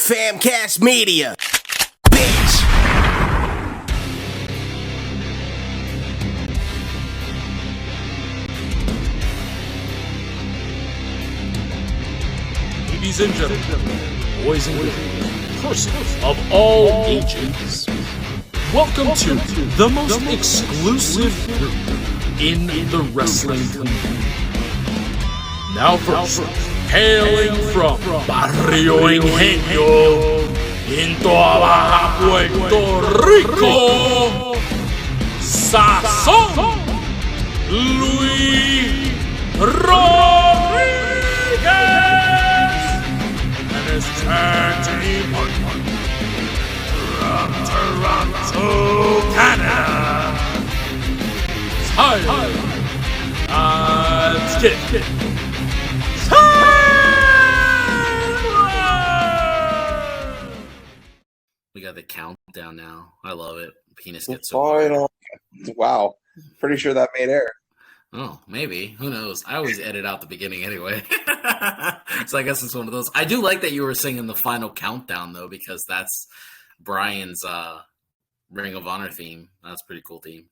Famcast Media, bitch. Ladies and gentlemen, boys and girls, persons of all ages, welcome to the most exclusive group in the wrestling community. Now first, hailing from Barrio Ingenio in Toa Baja, Puerto Rico, Sazón Luis Rodríguez and his tag team partner from Toronto, Canada, Tyler and Skip. We got the countdown now. I love it. Penis gets so final. Wow. Pretty sure that made air. Oh, maybe. Who knows? I always edit out the beginning anyway. So I guess it's one of those. I do like that you were singing the final countdown, though, because that's Brian's Ring of Honor theme. That's a pretty cool theme.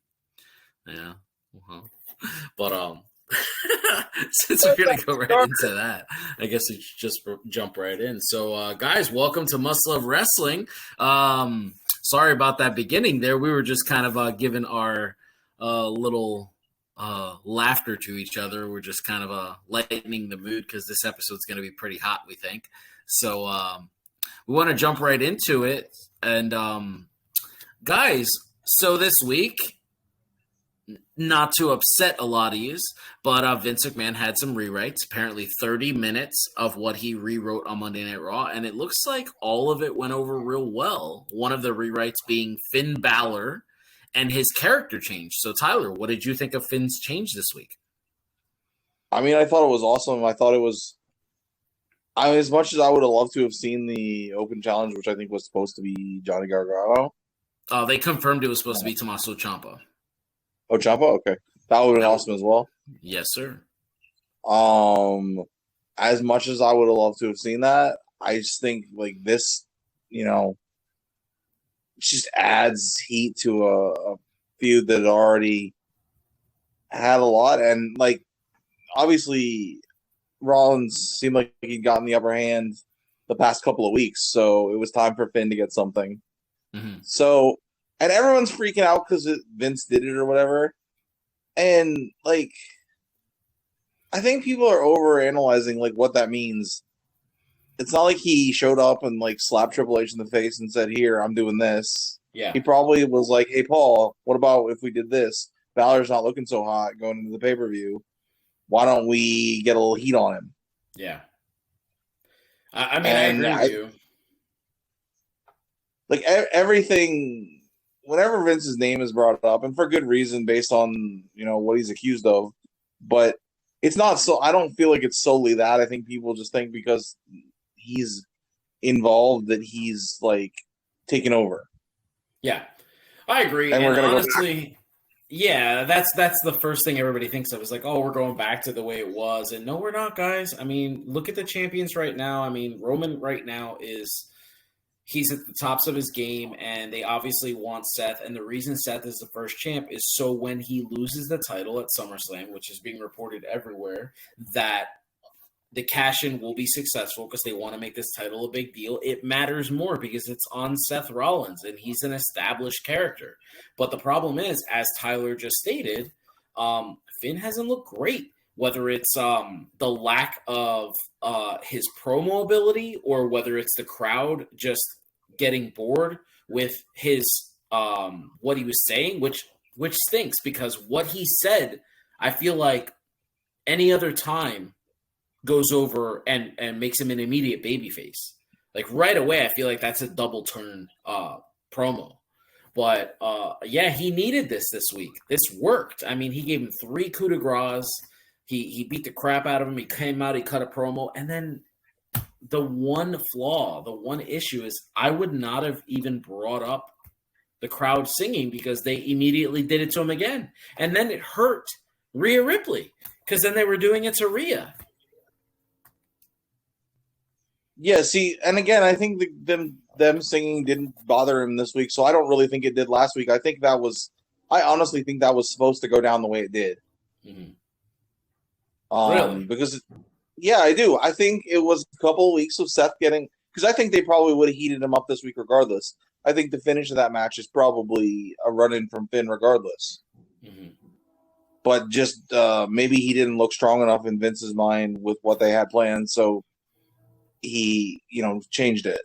Yeah. Uh-huh. But, since we're going to go right into that, I guess we should just jump right in. So, guys, welcome to Must Love Wrestling. Sorry about that beginning there. We were just kind of giving our little laughter to each other. We're just kind of lightening the mood because this episode's going to be pretty hot, we think. So we want to jump right into it. And, guys, so this week, not to upset a lot of yous, but Vince McMahon had some rewrites, apparently 30 minutes of what he rewrote on Monday Night Raw, and it looks like all of it went over real well. One of the rewrites being Finn Balor and his character change. So, Tyler, what did you think of Finn's change this week? I mean, I thought it was awesome. I thought it was... I mean, as much as I would have loved to have seen the Open Challenge, which I think was supposed to be Johnny Gargano. They confirmed it was supposed to be Tommaso Ciampa. Oh, Ciampa? Okay. That would have been awesome as well. Yes, sir. As much as I would have loved to have seen that, I just think, like, this, just adds heat to a feud that already had a lot. And, like, obviously, Rollins seemed like he'd gotten the upper hand the past couple of weeks, so it was time for Finn to get something. Mm-hmm. So... And everyone's freaking out because Vince did it or whatever. And, like, I think people are overanalyzing, like, what that means. It's not like he showed up and, like, slapped Triple H in the face and said, here, I'm doing this. Yeah. He probably was like, hey, Paul, what about if we did this? Balor's not looking so hot going into the pay-per-view. Why don't we get a little heat on him? Yeah. I mean, I agree with you. Like, everything... Whenever Vince's name is brought up, and for good reason based on, what he's accused of, but it's not so, I don't feel like it's solely that. I think people just think because he's involved that he's, like, taken over. Yeah, I agree. And we're going to honestly, yeah, that's the first thing everybody thinks of is like, oh, we're going back to the way it was. And no, we're not, guys. I mean, look at the champions right now. I mean, Roman right now he's at the tops of his game, and they obviously want Seth. And the reason Seth is the first champ is so when he loses the title at SummerSlam, which is being reported everywhere, that the cash-in will be successful because they want to make this title a big deal. It matters more because it's on Seth Rollins, and he's an established character. But the problem is, as Tyler just stated, Finn hasn't looked great. Whether it's the lack of his promo ability or whether it's the crowd just getting bored with his what he was saying, which stinks because what he said, I feel like any other time goes over and makes him an immediate babyface. Like right away, I feel like that's a double turn promo. But yeah, he needed this week. This worked. I mean, he gave him 3 coup de grace. He beat the crap out of him. He came out, he cut a promo. And then the one flaw, the one issue is I would not have even brought up the crowd singing because they immediately did it to him again. And then it hurt Rhea Ripley because then they were doing it to Rhea. Yeah, see, and again, I think them singing didn't bother him this week, so I don't really think it did last week. I honestly think that was supposed to go down the way it did. Mm-hmm. Really? Because, yeah, I do. I think it was a couple of weeks of Seth getting, because I think they probably would have heated him up this week regardless. I think the finish of that match is probably a run-in from Finn regardless. Mm-hmm. But just maybe he didn't look strong enough in Vince's mind with what they had planned, so he, changed it.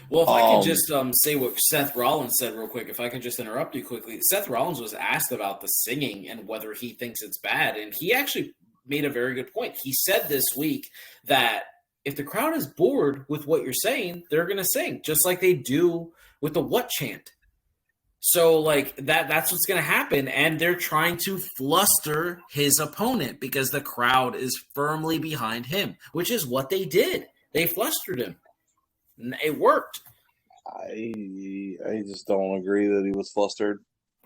Well, if I could just say what Seth Rollins said real quick, if I could just interrupt you quickly. Seth Rollins was asked about the singing and whether he thinks it's bad, and he actually made a very good point. He said this week that if the crowd is bored with what you're saying, they're going to sing, just like they do with the what chant. So, that's what's going to happen, and they're trying to fluster his opponent because the crowd is firmly behind him, which is what they did. They flustered him. It worked. I just don't agree that he was flustered.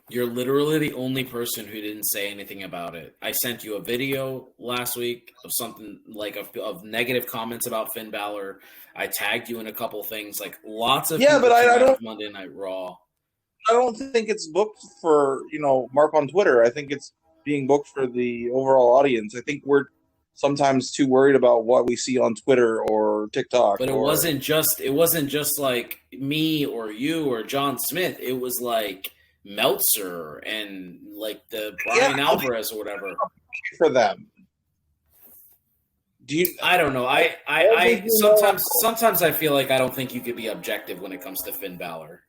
You're literally the only person who didn't say anything about it. I sent you a video last week of something of negative comments about Finn Balor. I tagged you in a couple things, lots of but I don't Monday Night Raw. I don't think it's booked for Mark on Twitter. I think it's being booked for the overall audience. I think we're sometimes too worried about what we see on Twitter or TikTok. But it wasn't just like me or you or John Smith. It was like Meltzer and the Brian Alvarez or whatever. For them. I don't know. I sometimes I feel like I don't think you could be objective when it comes to Finn Balor.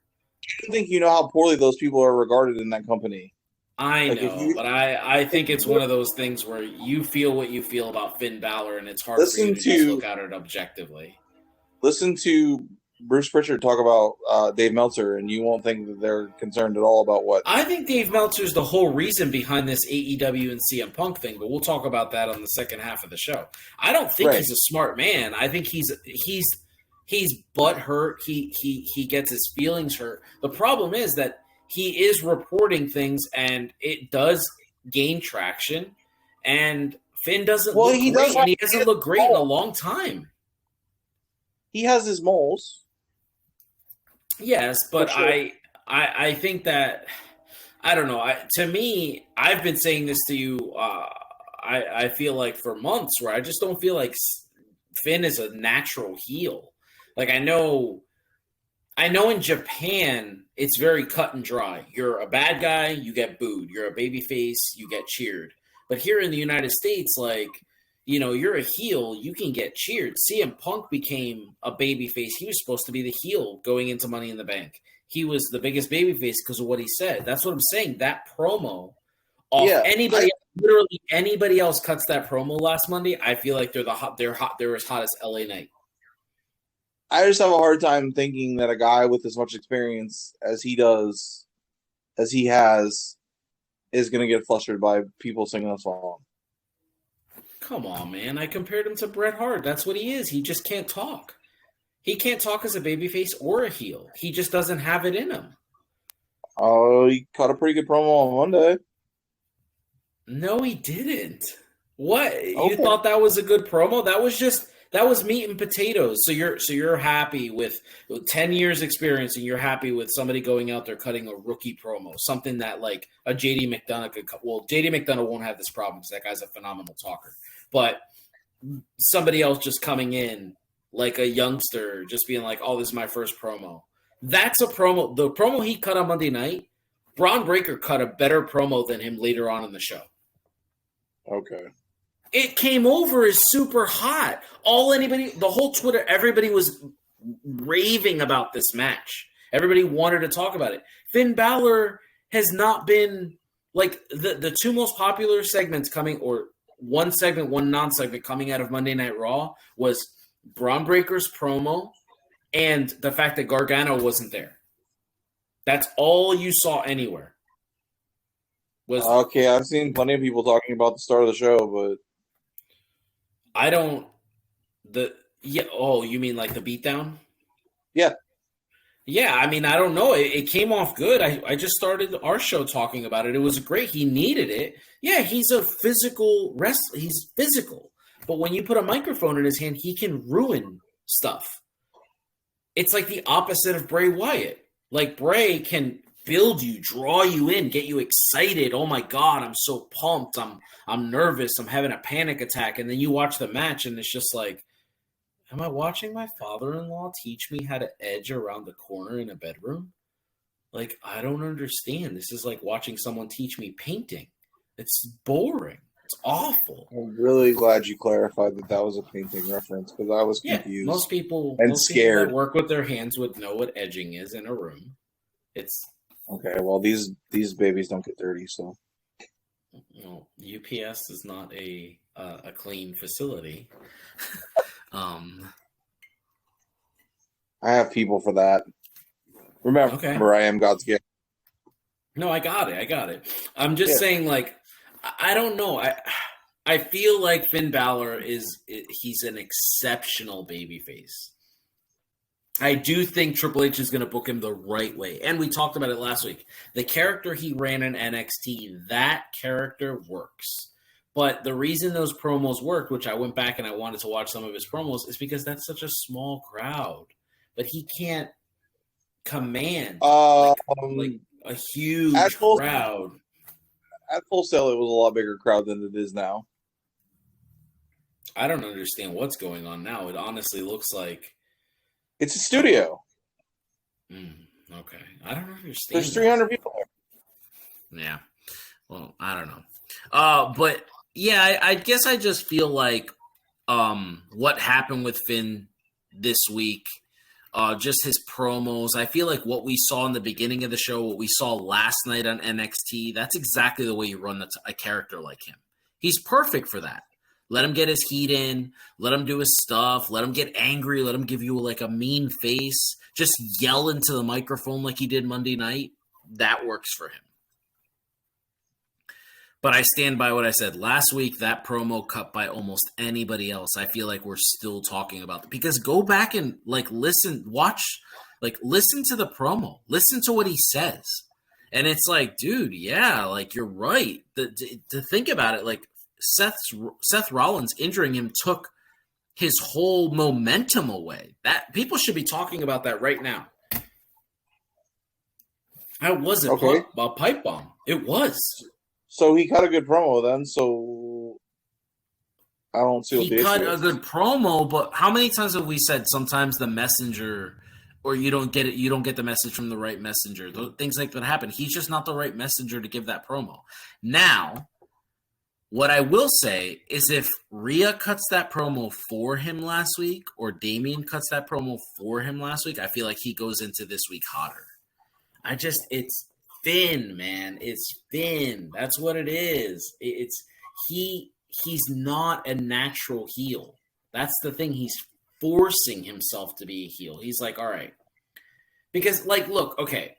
I don't think you know how poorly those people are regarded in that company. I know, but I think it's one of those things where you feel what you feel about Finn Balor, and it's hard for you to just look at it objectively. Listen to Bruce Pritchard talk about Dave Meltzer, and you won't think that they're concerned at all about what... I think Dave Meltzer's the whole reason behind this AEW and CM Punk thing, but we'll talk about that on the second half of the show. I don't think he's a smart man. I think he's butt hurt. He gets his feelings hurt. The problem is that he is reporting things, and it does gain traction. And Finn doesn't look great, and he hasn't looked great in a long time. He has his moles. Yes, but sure. I think that I don't know. To me, I've been saying this to you. I feel like for months, where I just don't feel like Finn is a natural heel. I know in Japan, it's very cut and dry. You're a bad guy, you get booed. You're a babyface, you get cheered. But here in the United States, you're a heel, you can get cheered. CM Punk became a babyface. He was supposed to be the heel going into Money in the Bank. He was the biggest babyface because of what he said. That's what I'm saying. That promo, literally anybody else cuts that promo last Monday, I feel like they're as hot as LA Knight. I just have a hard time thinking that a guy with as much experience as he has, is going to get flustered by people singing a song. Come on, man. I compared him to Bret Hart. That's what he is. He just can't talk. He can't talk as a babyface or a heel. He just doesn't have it in him. Oh, he cut a pretty good promo on Monday. No, he didn't. What? Okay. You thought that was a good promo? That was meat and potatoes. So you're happy with 10 years experience, and you're happy with somebody going out there cutting a rookie promo, something that a JD McDonough could cut. Well, JD McDonough won't have this problem because that guy's a phenomenal talker. But somebody else just coming in like a youngster, just being like, "Oh, this is my first promo." That's a promo. The promo he cut on Monday night, Braun Breaker cut a better promo than him later on in the show. Okay. It came over as super hot. The whole Twitter, everybody was raving about this match. Everybody wanted to talk about it. Finn Balor has not been the two most popular segments coming, or one segment, one non-segment coming out of Monday Night Raw was Braun Breaker's promo and the fact that Gargano wasn't there. That's all you saw anywhere. Okay, I've seen plenty of people talking about the start of the show, but I don't. You mean like the beatdown? Yeah. Yeah, I mean, I don't know. It came off good. I just started our show talking about it. It was great. He needed it. Yeah, he's a physical wrestler. He's physical. But when you put a microphone in his hand, he can ruin stuff. It's like the opposite of Bray Wyatt. Like, Bray can build you, draw you in, get you excited. Oh my God, I'm so pumped. I'm nervous. I'm having a panic attack. And then you watch the match and it's just like, am I watching my father-in-law teach me how to edge around the corner in a bedroom? Like, I don't understand. This is like watching someone teach me painting. It's boring. It's awful. I'm really glad you clarified that was a painting reference because I was confused. Most people scared. People that work with their hands would know what edging is in a room. It's okay. Well, these babies don't get dirty, so. Well, UPS is not a clean facility. I have people for that. Remember, I am God's gift. No, I got it. I'm just saying, like, I don't know. I feel like Finn Balor he's an exceptional babyface. I do think Triple H is going to book him the right way. And we talked about it last week. The character he ran in NXT, that character works. But the reason those promos worked, which I went back and I wanted to watch some of his promos, is because that's such a small crowd. But he can't command like a huge crowd. At Full Sail, it was a lot bigger crowd than it is now. I don't understand what's going on now. It honestly looks like it's a studio. Okay. I don't understand. There's 300 people there. Yeah. Well, I don't know. But yeah, I guess I just feel like what happened with Finn this week, just his promos. I feel like what we saw in the beginning of the show, what we saw last night on NXT, that's exactly the way you run a character like him. He's perfect for that. Let him get his heat in. Let him do his stuff. Let him get angry. Let him give you like a mean face. Just yell into the microphone like he did Monday night. That works for him. But I stand by what I said last week. That promo cut by almost anybody else. I feel like we're still talking about it. Because go back and listen to the promo. Listen to what he says. And it's like, dude, yeah, like you're right. To think about it, like Seth Rollins injuring him took his whole momentum away. That people should be talking about that right now. I wasn't a pipe bomb. It was. So he cut a good promo then. So I don't see what he cut a good promo. But how many times have we said sometimes the messenger, or you don't get it, you don't get the message from the right messenger? Things like that happen. He's just not the right messenger to give that promo. Now, what I will say is if Rhea cuts that promo for him last week, or Damian cuts that promo for him last week, I feel like he goes into this week hotter. It's Finn, man. It's Finn. That's what it is. He's not a natural heel. That's the thing. He's forcing himself to be a heel. He's like, all right. Because, look, okay,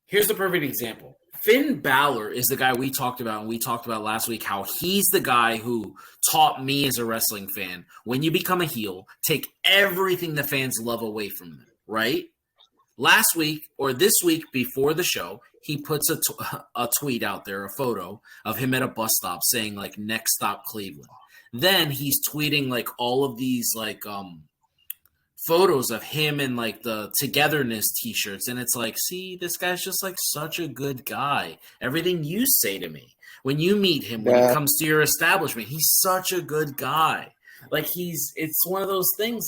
here's the perfect example. Finn Balor is the guy we talked about, and we talked about last week how he's the guy who taught me as a wrestling fan, when you become a heel, take everything the fans love away from them, right? Last week, or this week before the show, he puts a tweet out there, a photo of him at a bus stop saying, next stop Cleveland. Then he's tweeting, all of these, photos of him and the togetherness t-shirts, and it's like, see, this guy's just such a good guy. Everything you say to me when you meet him, when he comes to your establishment, he's such a good guy. It's one of those things,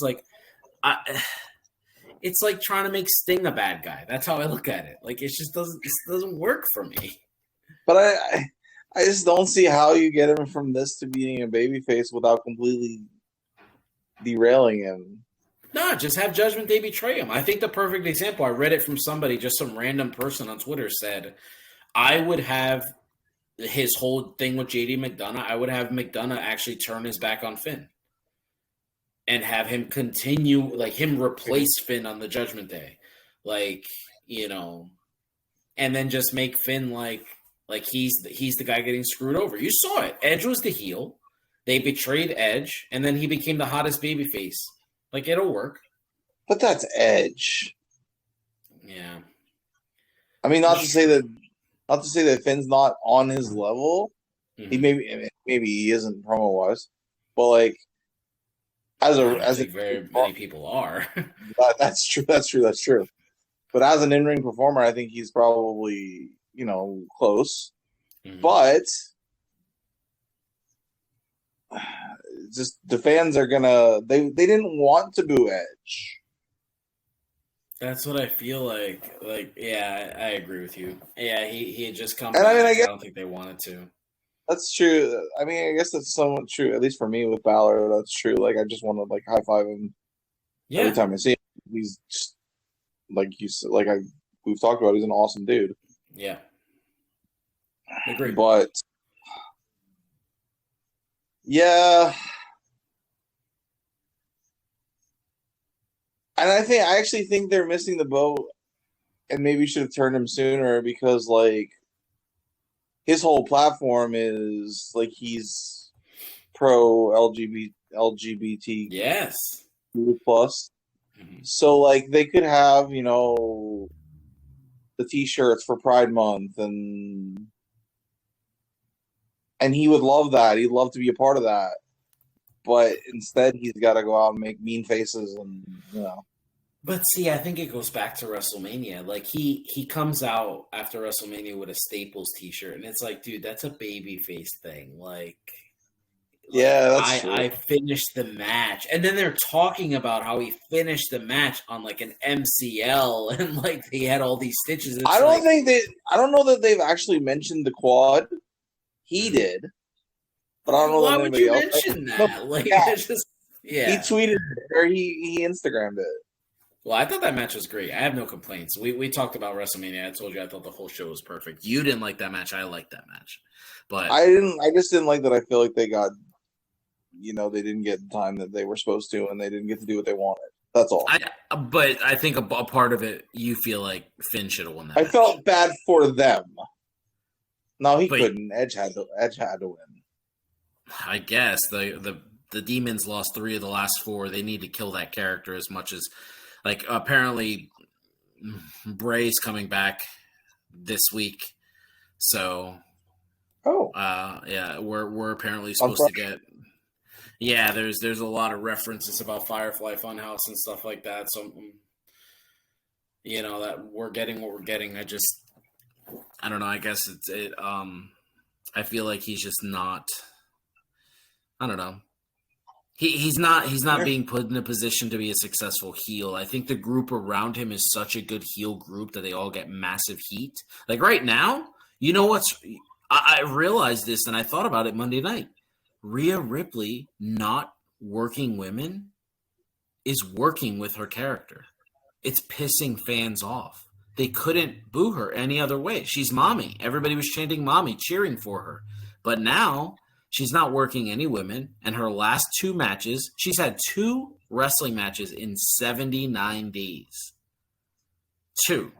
it's like trying to make Sting a bad guy. That's how I look at it. It just doesn't work for me. But I just don't see how you get him from this to being a babyface without completely derailing him. No, just have Judgment Day betray him. I think the perfect example, I read it from somebody, just some random person on Twitter said, I would have his whole thing with JD McDonough, I would have McDonough actually turn his back on Finn and have him continue, him replace Finn on the Judgment Day. And then just make Finn he's the guy getting screwed over. You saw it. Edge was the heel. They betrayed Edge, and then he became the hottest babyface. It'll work. But that's Edge. Yeah. I mean, not to say that Finn's not on his level. Mm-hmm. Maybe he isn't promo wise, but as very many people are. that's true. That's true. But as an in-ring performer, I think he's probably, close. Mm-hmm. But just the fans are gonna they didn't want to boo Edge. That's what I feel like. Yeah, I agree with you. Yeah, he had just come back. I don't think they wanted to. That's true. I mean, I guess that's somewhat true. At least for me with Balor, that's true. Like, I just want to high five him every time I see him. He's just we've talked about. He's an awesome dude. Yeah, agree. But yeah, and I actually think they're missing the boat, and maybe should have turned him sooner because his whole platform is he's pro LGBT yes plus. Mm-hmm. So they could have the T-shirts for Pride Month and he would love that. He'd love to be a part of that. But instead, he's got to go out and make mean faces and But see, I think it goes back to WrestleMania. He comes out after WrestleMania with a Staples T-shirt, and it's dude, that's a babyface thing. That's true. I finished the match, and then they're talking about how he finished the match on an MCL, and he had all these stitches. I don't know that they've actually mentioned the quad. He did, but I don't know. Why that would you else mention that? He tweeted it or he Instagrammed it. Well, I thought that match was great. I have no complaints. We talked about WrestleMania. I told you I thought the whole show was perfect. You didn't like that match. I liked that match, but I didn't. I just didn't like that. I feel like they got, they didn't get the time that they were supposed to, and they didn't get to do what they wanted. That's all. But I think a part of it, you feel like Finn should have won that. I felt bad for them. No, he couldn't. Edge had to win. I guess the Demons lost 3 of the last 4. They need to kill that character as much as. Apparently, Bray's coming back this week, so yeah, we're apparently supposed to get. Yeah, there's a lot of references about Firefly Funhouse and stuff like that. So, that we're getting what we're getting. I don't know. I guess I feel like he's just not. I don't know. He's not being put in a position to be a successful heel. I think the group around him is such a good heel group that they all get massive heat. Right now, I realized this and I thought about it Monday night. Rhea Ripley not working women is working with her character. It's pissing fans off. They couldn't boo her any other way. She's mommy. Everybody was chanting mommy, cheering for her. But now she's not working any women, and her last 2 matches, she's had 2 wrestling matches in 79 days. 2.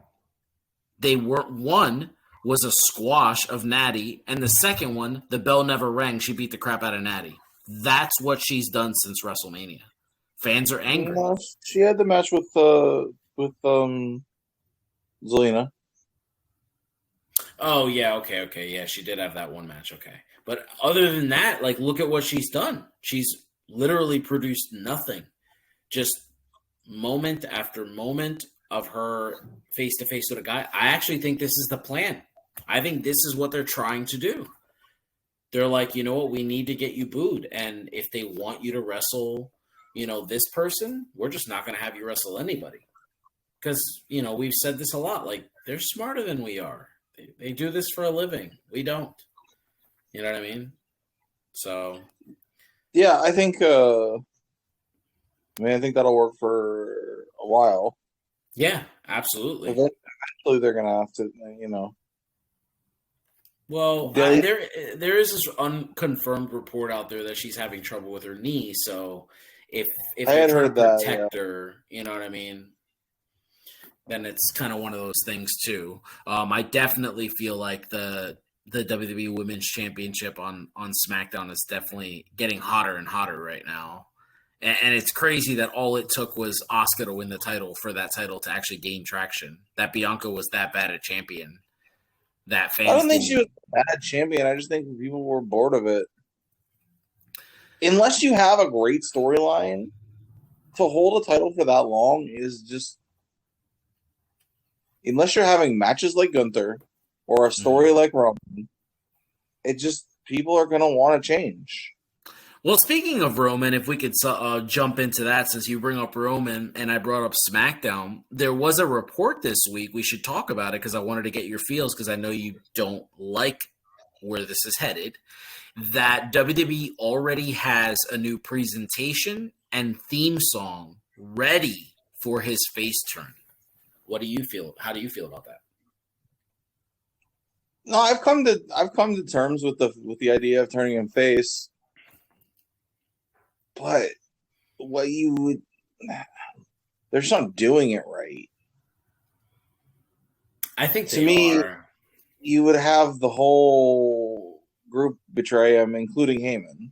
One was a squash of Natty, and the second one, the bell never rang. She beat the crap out of Natty. That's what she's done since WrestleMania. Fans are angry. She had the match with Zelina. Oh, yeah, okay. Yeah, she did have that one match, okay. But other than that, look at what she's done. She's literally produced nothing. Just moment after moment of her face-to-face with a guy. I actually think this is the plan. I think this is what they're trying to do. They're like, you know what? We need to get you booed. And if they want you to wrestle, this person, we're just not going to have you wrestle anybody. Because, we've said this a lot. They're smarter than we are. They do this for a living. We don't. You know what I mean? So, yeah, I think. I think that'll work for a while. Yeah, absolutely. Eventually, they're gonna have to, Well, there is this unconfirmed report out there that she's having trouble with her knee. So, if I had heard that, protect her, you know what I mean? Then it's kind of one of those things too. I definitely feel like the WWE Women's Championship on SmackDown is definitely getting hotter and hotter right now. And it's crazy that all it took was Asuka to win the title for that title to actually gain traction. That Bianca was that bad a champion. That fans I don't think she was a bad champion. I just think people were bored of it. Unless you have a great storyline, to hold a title for that long is just, unless you're having matches like Gunther or a story like Roman, it just, people are going to want to change. Well, speaking of Roman, if we could jump into that, since you bring up Roman and I brought up SmackDown, there was a report this week. We should talk about it because I wanted to get your feels, because I know you don't like where this is headed, that WWE already has a new presentation and theme song ready for his face turn. What do you feel? How do you feel about that? No, I've come to terms with the idea of turning him face. But what you would, they're just not doing it right. I think to me, you would have the whole group betray him, including Heyman,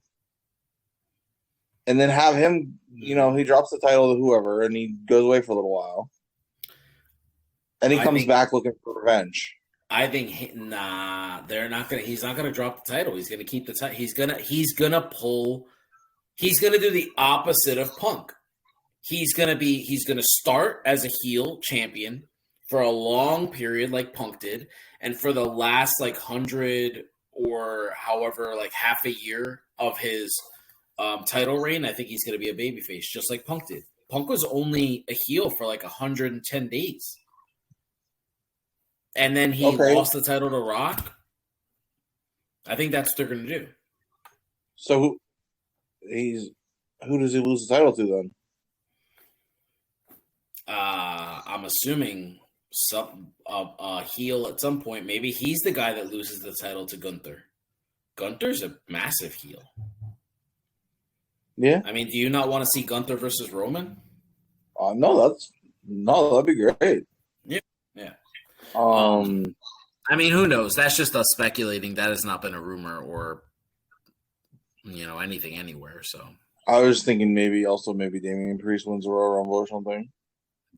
and then have him. You know, he drops the title to whoever, and he goes away for a little while, and he comes back looking for revenge. I think they're not gonna. He's not gonna drop the title. He's gonna keep the title. He's gonna pull. He's going to do the opposite of Punk. He's going to start as a heel champion for a long period like Punk did. And for the last 100 or however, half a year of his title reign, I think he's going to be a babyface, just like Punk did. Punk was only a heel for 110 days. And then he lost the title to Rock. I think that's what they're going to do. So who does he lose the title to then? I'm assuming a heel at some point. Maybe he's the guy that loses the title to Gunther. Gunther's a massive heel. Yeah. I mean, do you not want to see Gunther versus Roman? No, that'd be great. Yeah. I mean, who knows? That's just us speculating. That has not been a rumor or anything anywhere. So I was thinking maybe Damian Priest wins the Royal Rumble or something.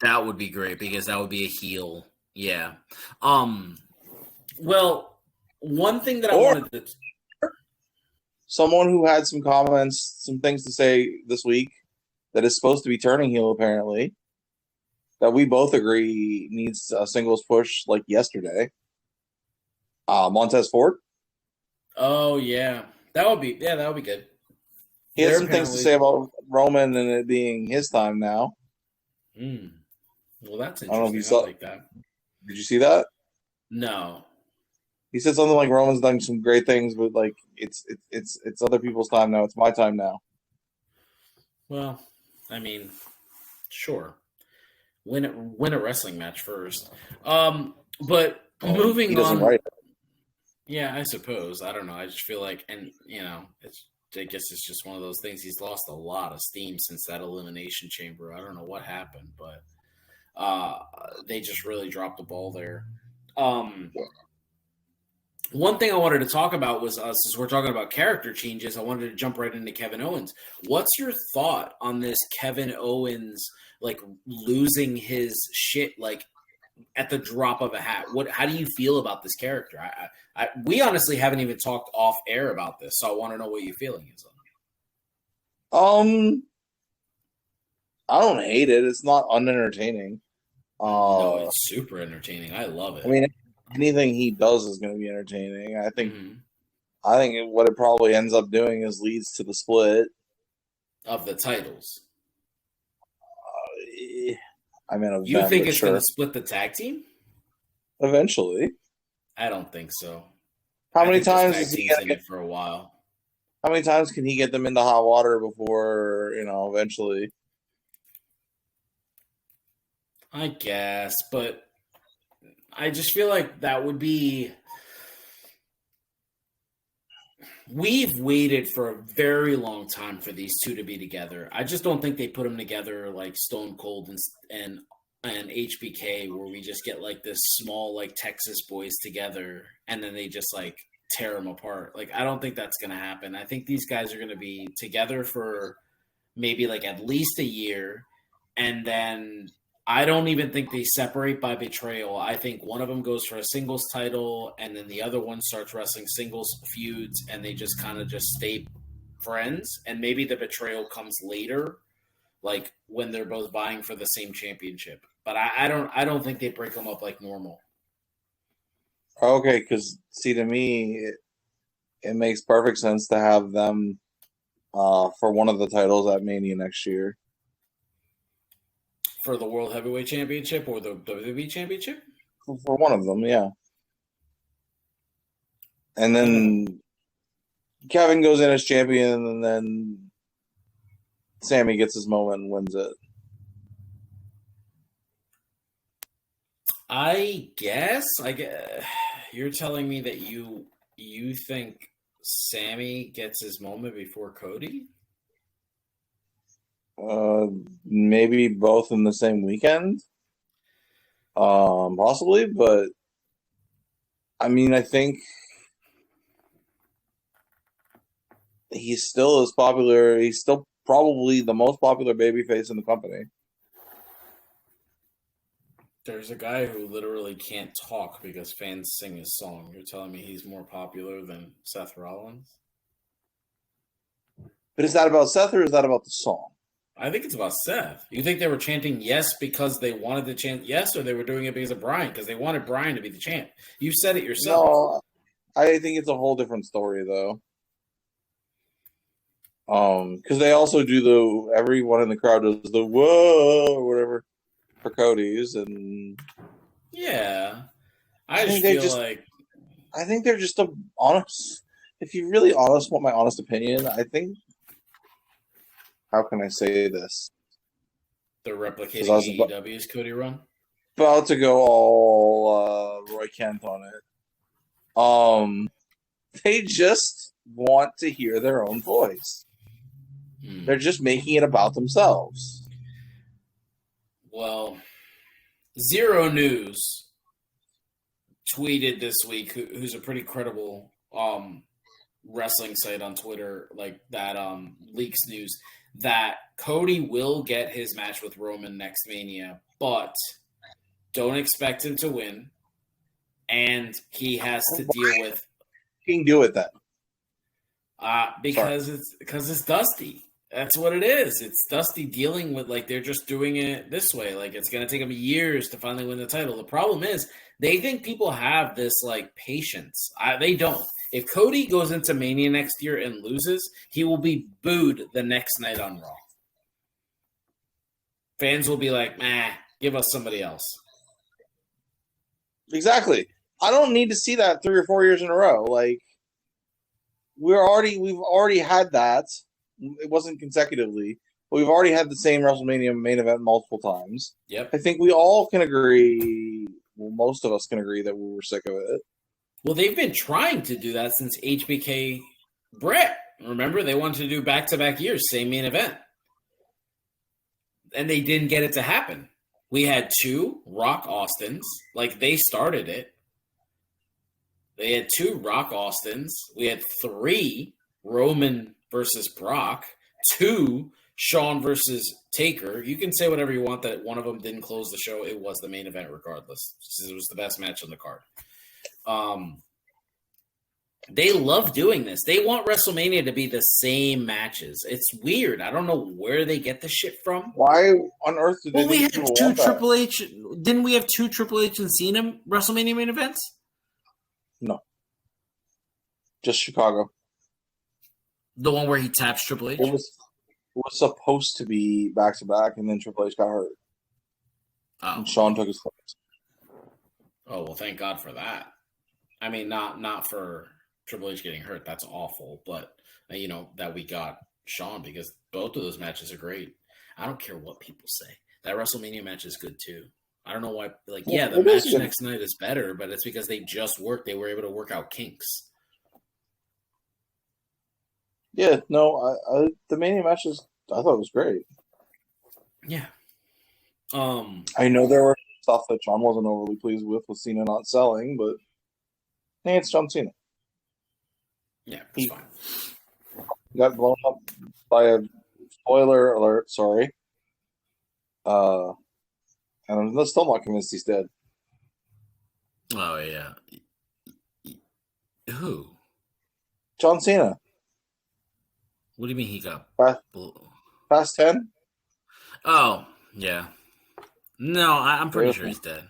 That would be great because that would be a heel. Yeah. Well, one thing that I wanted to... Someone who had some comments, some things to say this week that is supposed to be turning heel apparently, that we both agree needs a singles push like yesterday. Montez Ford. Oh, yeah. That would be good. He had some things to say about Roman and it being his time now. Well, that's interesting. I don't know if you saw that. Did you see that? No. He said something like Roman's done some great things, but it's other people's time now. It's my time now. Well, I mean, sure. Win a wrestling match first. But moving on. Write it. Yeah, I suppose. I don't know. I just feel like, and I guess it's just one of those things. He's lost a lot of steam since that Elimination Chamber. I don't know what happened, but they just really dropped the ball there. One thing I wanted to talk about was, since we're talking about character changes, I wanted to jump right into Kevin Owens. What's your thought on this Kevin Owens, losing his shit, at the drop of a hat? How do you feel about this character? We honestly haven't even talked off air about this, so I want to know what your feeling is on it. I don't hate it. It's not unentertaining. No, it's super entertaining. I love it. I mean, anything he does is going to be entertaining. I think what it probably ends up doing is leads to the split of the titles. You think it's going to split the tag team? Eventually. I don't think so. How many times is he in it for a while? How many times can he get them into hot water before, eventually? I guess, but I just feel like that would be... We've waited for a very long time for these two to be together. I just don't think they put them together like Stone Cold and HBK, where we just get this small Texas boys together and then they just tear them apart. I don't think that's going to happen. I think these guys are going to be together for maybe at least a year, and then I don't even think they separate by betrayal. I think one of them goes for a singles title, and then the other one starts wrestling singles feuds, and they just kind of just stay friends. And maybe the betrayal comes later. like when they're both vying for the same championship. But I don't think they break them up like normal. Okay, because see, to me, it makes perfect sense to have them for one of the titles at Mania next year. For the World Heavyweight Championship or the WWE Championship? For one of them, yeah. And then Kevin goes in as champion, and then Sammy gets his moment and wins it. I guess you're telling me that you think Sammy gets his moment before Cody? Maybe both in the same weekend, possibly. But I mean, I think he's still as popular. He's still probably the most popular babyface in the company. There's a guy who literally can't talk because fans sing his song. You're telling me he's more popular than Seth Rollins? But is that about Seth or is that about the song? I think it's about Seth. You think they were chanting yes because they wanted to chant yes, or they were doing it because of Bryan, because they wanted Bryan to be the champ? You said it yourself. No, I think it's a whole different story, though. Because they also do everyone in the crowd does the whoa or whatever for Cody's, and yeah, I think they're just a honest. If you're really honest, want my honest opinion, I think. How can I say this? They're replicating AEW's Cody run. About to go all Roy Kent on it. They just want to hear their own voice. They're just making it about themselves. Well, Zero News tweeted this week, who's a pretty credible wrestling site on Twitter, like that leaks news, that Cody will get his match with Roman next Mania, but don't expect him to win, and he has to deal with. He can do it then. Because it's Dusty. That's what it is. It's Dusty dealing with, like, they're just doing it this way. Like, it's going to take him years to finally win the title. The problem is they think people have this, like, patience. They don't. If Cody goes into Mania next year and loses, he will be booed the next night on Raw. Fans will be like, give us somebody else. Exactly. I don't need to see that 3 or 4 years in a row. Like, we've already had that. It wasn't consecutively, but we've already had the same WrestleMania main event multiple times. Yep. I think we all can agree, well, most of us can agree that we were sick of it. Well, they've been trying to do that since HBK Brett. Remember, they wanted to do back-to-back years, same main event. And they didn't get it to happen. We had 2 Rock Austins. Like, they started it. They had 2 Rock Austins. We had 3 Roman versus Brock, 2 Shawn versus Taker. You can say whatever you want that one of them didn't close the show. It was the main event regardless. It was the best match on the card. They love doing this. They want WrestleMania to be the same matches. It's weird. I don't know where they get the shit from. Why on earth did they? Well, we had 2 Triple H. Didn't we have 2 Triple H and Cena WrestleMania main events? No, just Chicago. The one where he taps Triple H? It was supposed to be back-to-back, and then Triple H got hurt. Oh. And Shawn took his place. Oh, well, thank God for that. I mean, not for Triple H getting hurt. That's awful. But, that we got Shawn, because both of those matches are great. I don't care what people say. That WrestleMania match is good, too. I don't know why. Like, the match next night is better, but it's because they just worked. They were able to work out kinks. Yeah, no, the Mania matches, I thought it was great. Yeah. I know there were stuff that John wasn't overly pleased with Cena not selling, but hey, it's John Cena. Yeah, it's fine. Got blown up by a spoiler alert, sorry. And I'm still not convinced he's dead. Oh, yeah. Who? John Cena. What do you mean he got Fast 10? Oh, yeah. No, I'm pretty sure he's dead.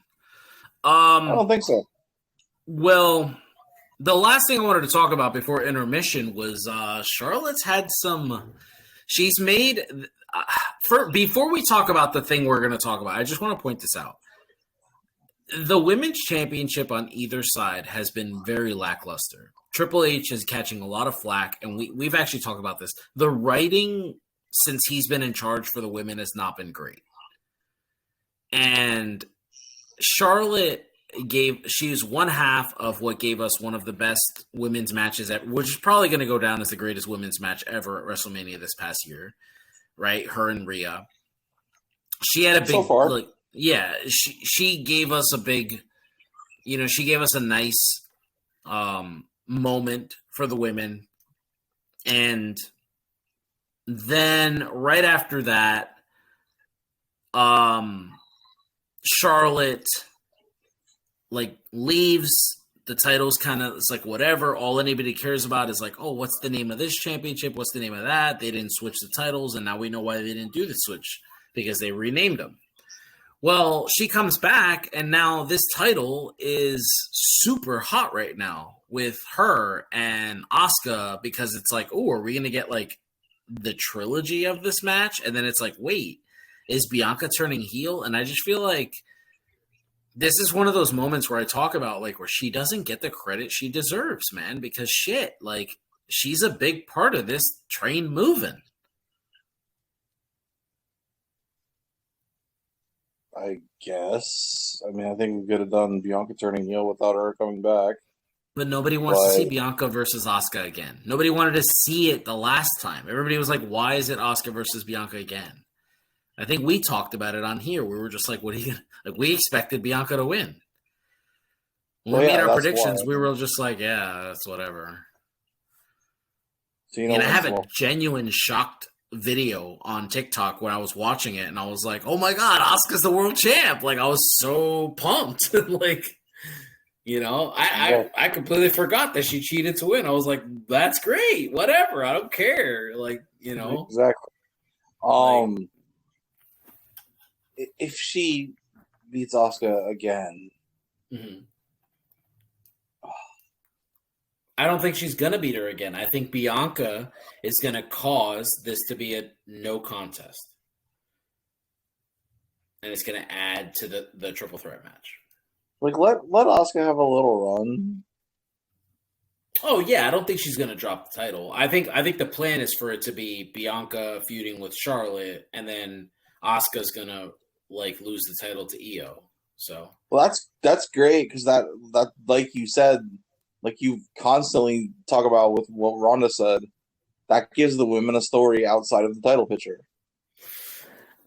I don't think so. Well, the last thing I wanted to talk about before intermission was Charlotte's had some. She's made before we talk about the thing we're going to talk about. I just want to point this out. The women's championship on either side has been very lackluster. Triple H is catching a lot of flack, and we've actually talked about this. The writing since he's been in charge for the women has not been great. And Charlotte she's one half of what gave us one of the best women's matches ever, which is probably going to go down as the greatest women's match ever at WrestleMania this past year, right? Her and Rhea. She had a big, so far. Like, yeah, she gave us a big, she gave us a nice moment for the women. And then right after that, Charlotte leaves. The title's kind of, it's like whatever. All anybody cares about is like, oh, what's the name of this championship? What's the name of that? They didn't switch the titles, and now we know why they didn't do the switch, because they renamed them. Well, she comes back, and now this title is super hot right now with her and Asuka, because it's like, oh, are we going to get the trilogy of this match? And then it's like, wait, is Bianca turning heel? And I just feel like this is one of those moments where I talk about where she doesn't get the credit she deserves, man, because shit, she's a big part of this train moving. I guess. I mean, I think we could have done Bianca turning heel without her coming back. But nobody wants to see Bianca versus Asuka again. Nobody wanted to see it the last time. Everybody was like, why is it Asuka versus Bianca again? I think we talked about it on here. We were just like, what are you gonna, we expected Bianca to win. When we made our predictions, we were just like, yeah, that's whatever. So, and I have a genuine shocked video on TikTok when I was watching it, and I was like, oh my God, Asuka's the world champ. I was so pumped. I completely forgot that she cheated to win. I was like, that's great. Whatever. I don't care. Exactly. If she beats Asuka again, mm-hmm. I don't think she's going to beat her again. I think Bianca is going to cause this to be a no contest. And it's going to add to the triple threat match. Let Asuka have a little run. Oh, yeah. I don't think she's going to drop the title. I think the plan is for it to be Bianca feuding with Charlotte, and then Asuka's going to lose the title to Io. So, well, that's great, because that like you said, you constantly talk about with what Ronda said, that gives the women a story outside of the title picture.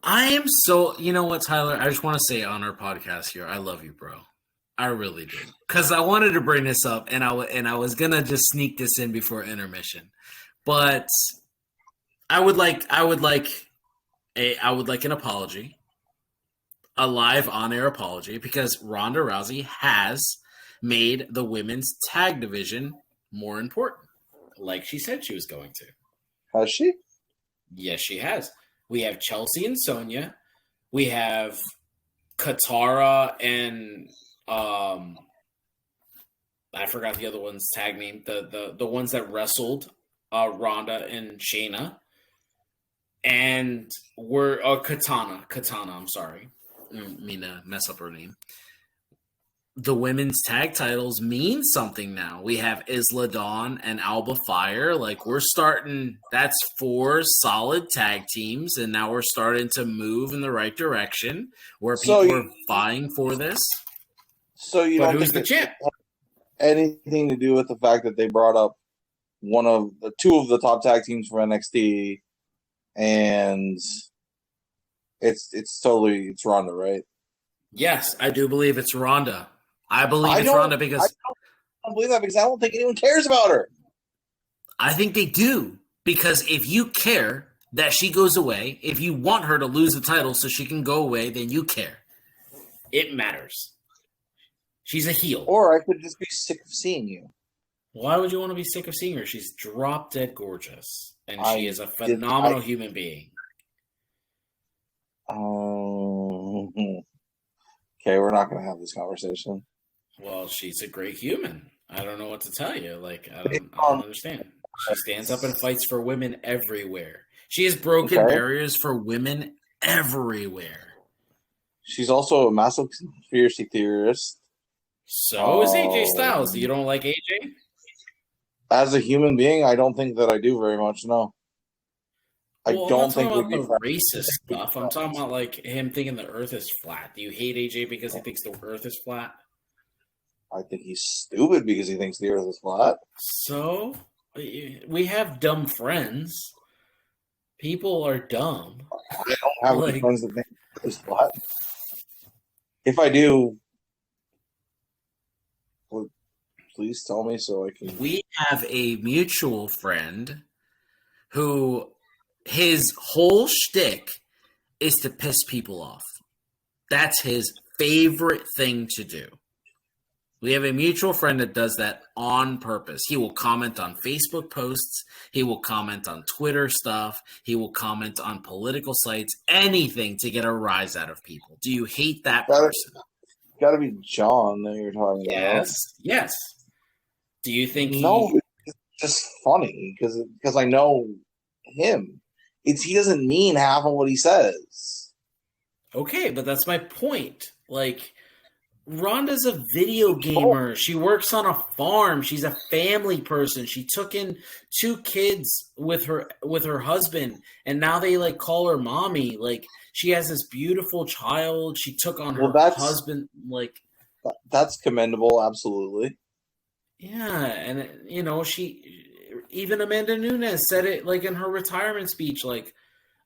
I am so, you know what, Tyler? I just want to say on our podcast here, I love you, bro. I really do, because I wanted to bring this up, and I was gonna just sneak this in before intermission, but I would like an apology. A live on-air apology, because Ronda Rousey has made the women's tag division more important, like she said she was going to. Has she? Yes, she has. We have Chelsea and Sonya. We have Katara and I forgot the other one's tag name. The ones that wrestled Ronda and Shayna. And we're Katana. I'm sorry. I mean to mess up her name. The women's tag titles mean something now. We have Isla Dawn and Alba Fire. We're starting, that's 4 solid tag teams, and now we're starting to move in the right direction where people are vying for this. So you don't who's the champ? Anything to do with the fact that they brought up two of the top tag teams from NXT, and it's Ronda, right? Yes, I do believe it's Ronda. I believe it's Ronda because I don't believe that, because I don't think anyone cares about her. I think they do, because if you care that she goes away, if you want her to lose the title so she can go away, then you care. It matters. She's a heel. Or I could just be sick of seeing you. Why would you want to be sick of seeing her? She's drop dead gorgeous, and she is a phenomenal human being. Okay, we're not going to have this conversation. Well, she's a great human. I don't know what to tell you. Like, I don't understand. She stands up and fights for women everywhere. She has broken barriers for women everywhere. She's also a massive conspiracy theorist. So is AJ Styles. You don't like AJ? As a human being, I don't think that I do very much, no. I'm not talking about the racist stuff. I'm talking about like him thinking the Earth is flat. Do you hate AJ because he thinks the Earth is flat? I think he's stupid because he thinks the Earth is flat. So we have dumb friends. People are dumb. I don't have any friends that think the Earth is flat. If I do, please tell me so I can. We have a mutual friend who his whole shtick is to piss people off. That's his favorite thing to do. We have a mutual friend that does that on purpose. He will comment on Facebook posts. He will comment on Twitter stuff. He will comment on political sites, anything to get a rise out of people. Do you hate that person? Got to be John that you're talking about. Yes. Do you think No, it's just funny because I know him. He doesn't mean half of what he says. Okay, but that's my point. Like, Rhonda's a video gamer. She works on a farm. She's a family person. She took in 2 kids with her husband, and now they like call her mommy. Like, she has this beautiful child. She took on her husband. Like, that's commendable, absolutely. Yeah, and even Amanda Nunes said it like in her retirement speech. Like,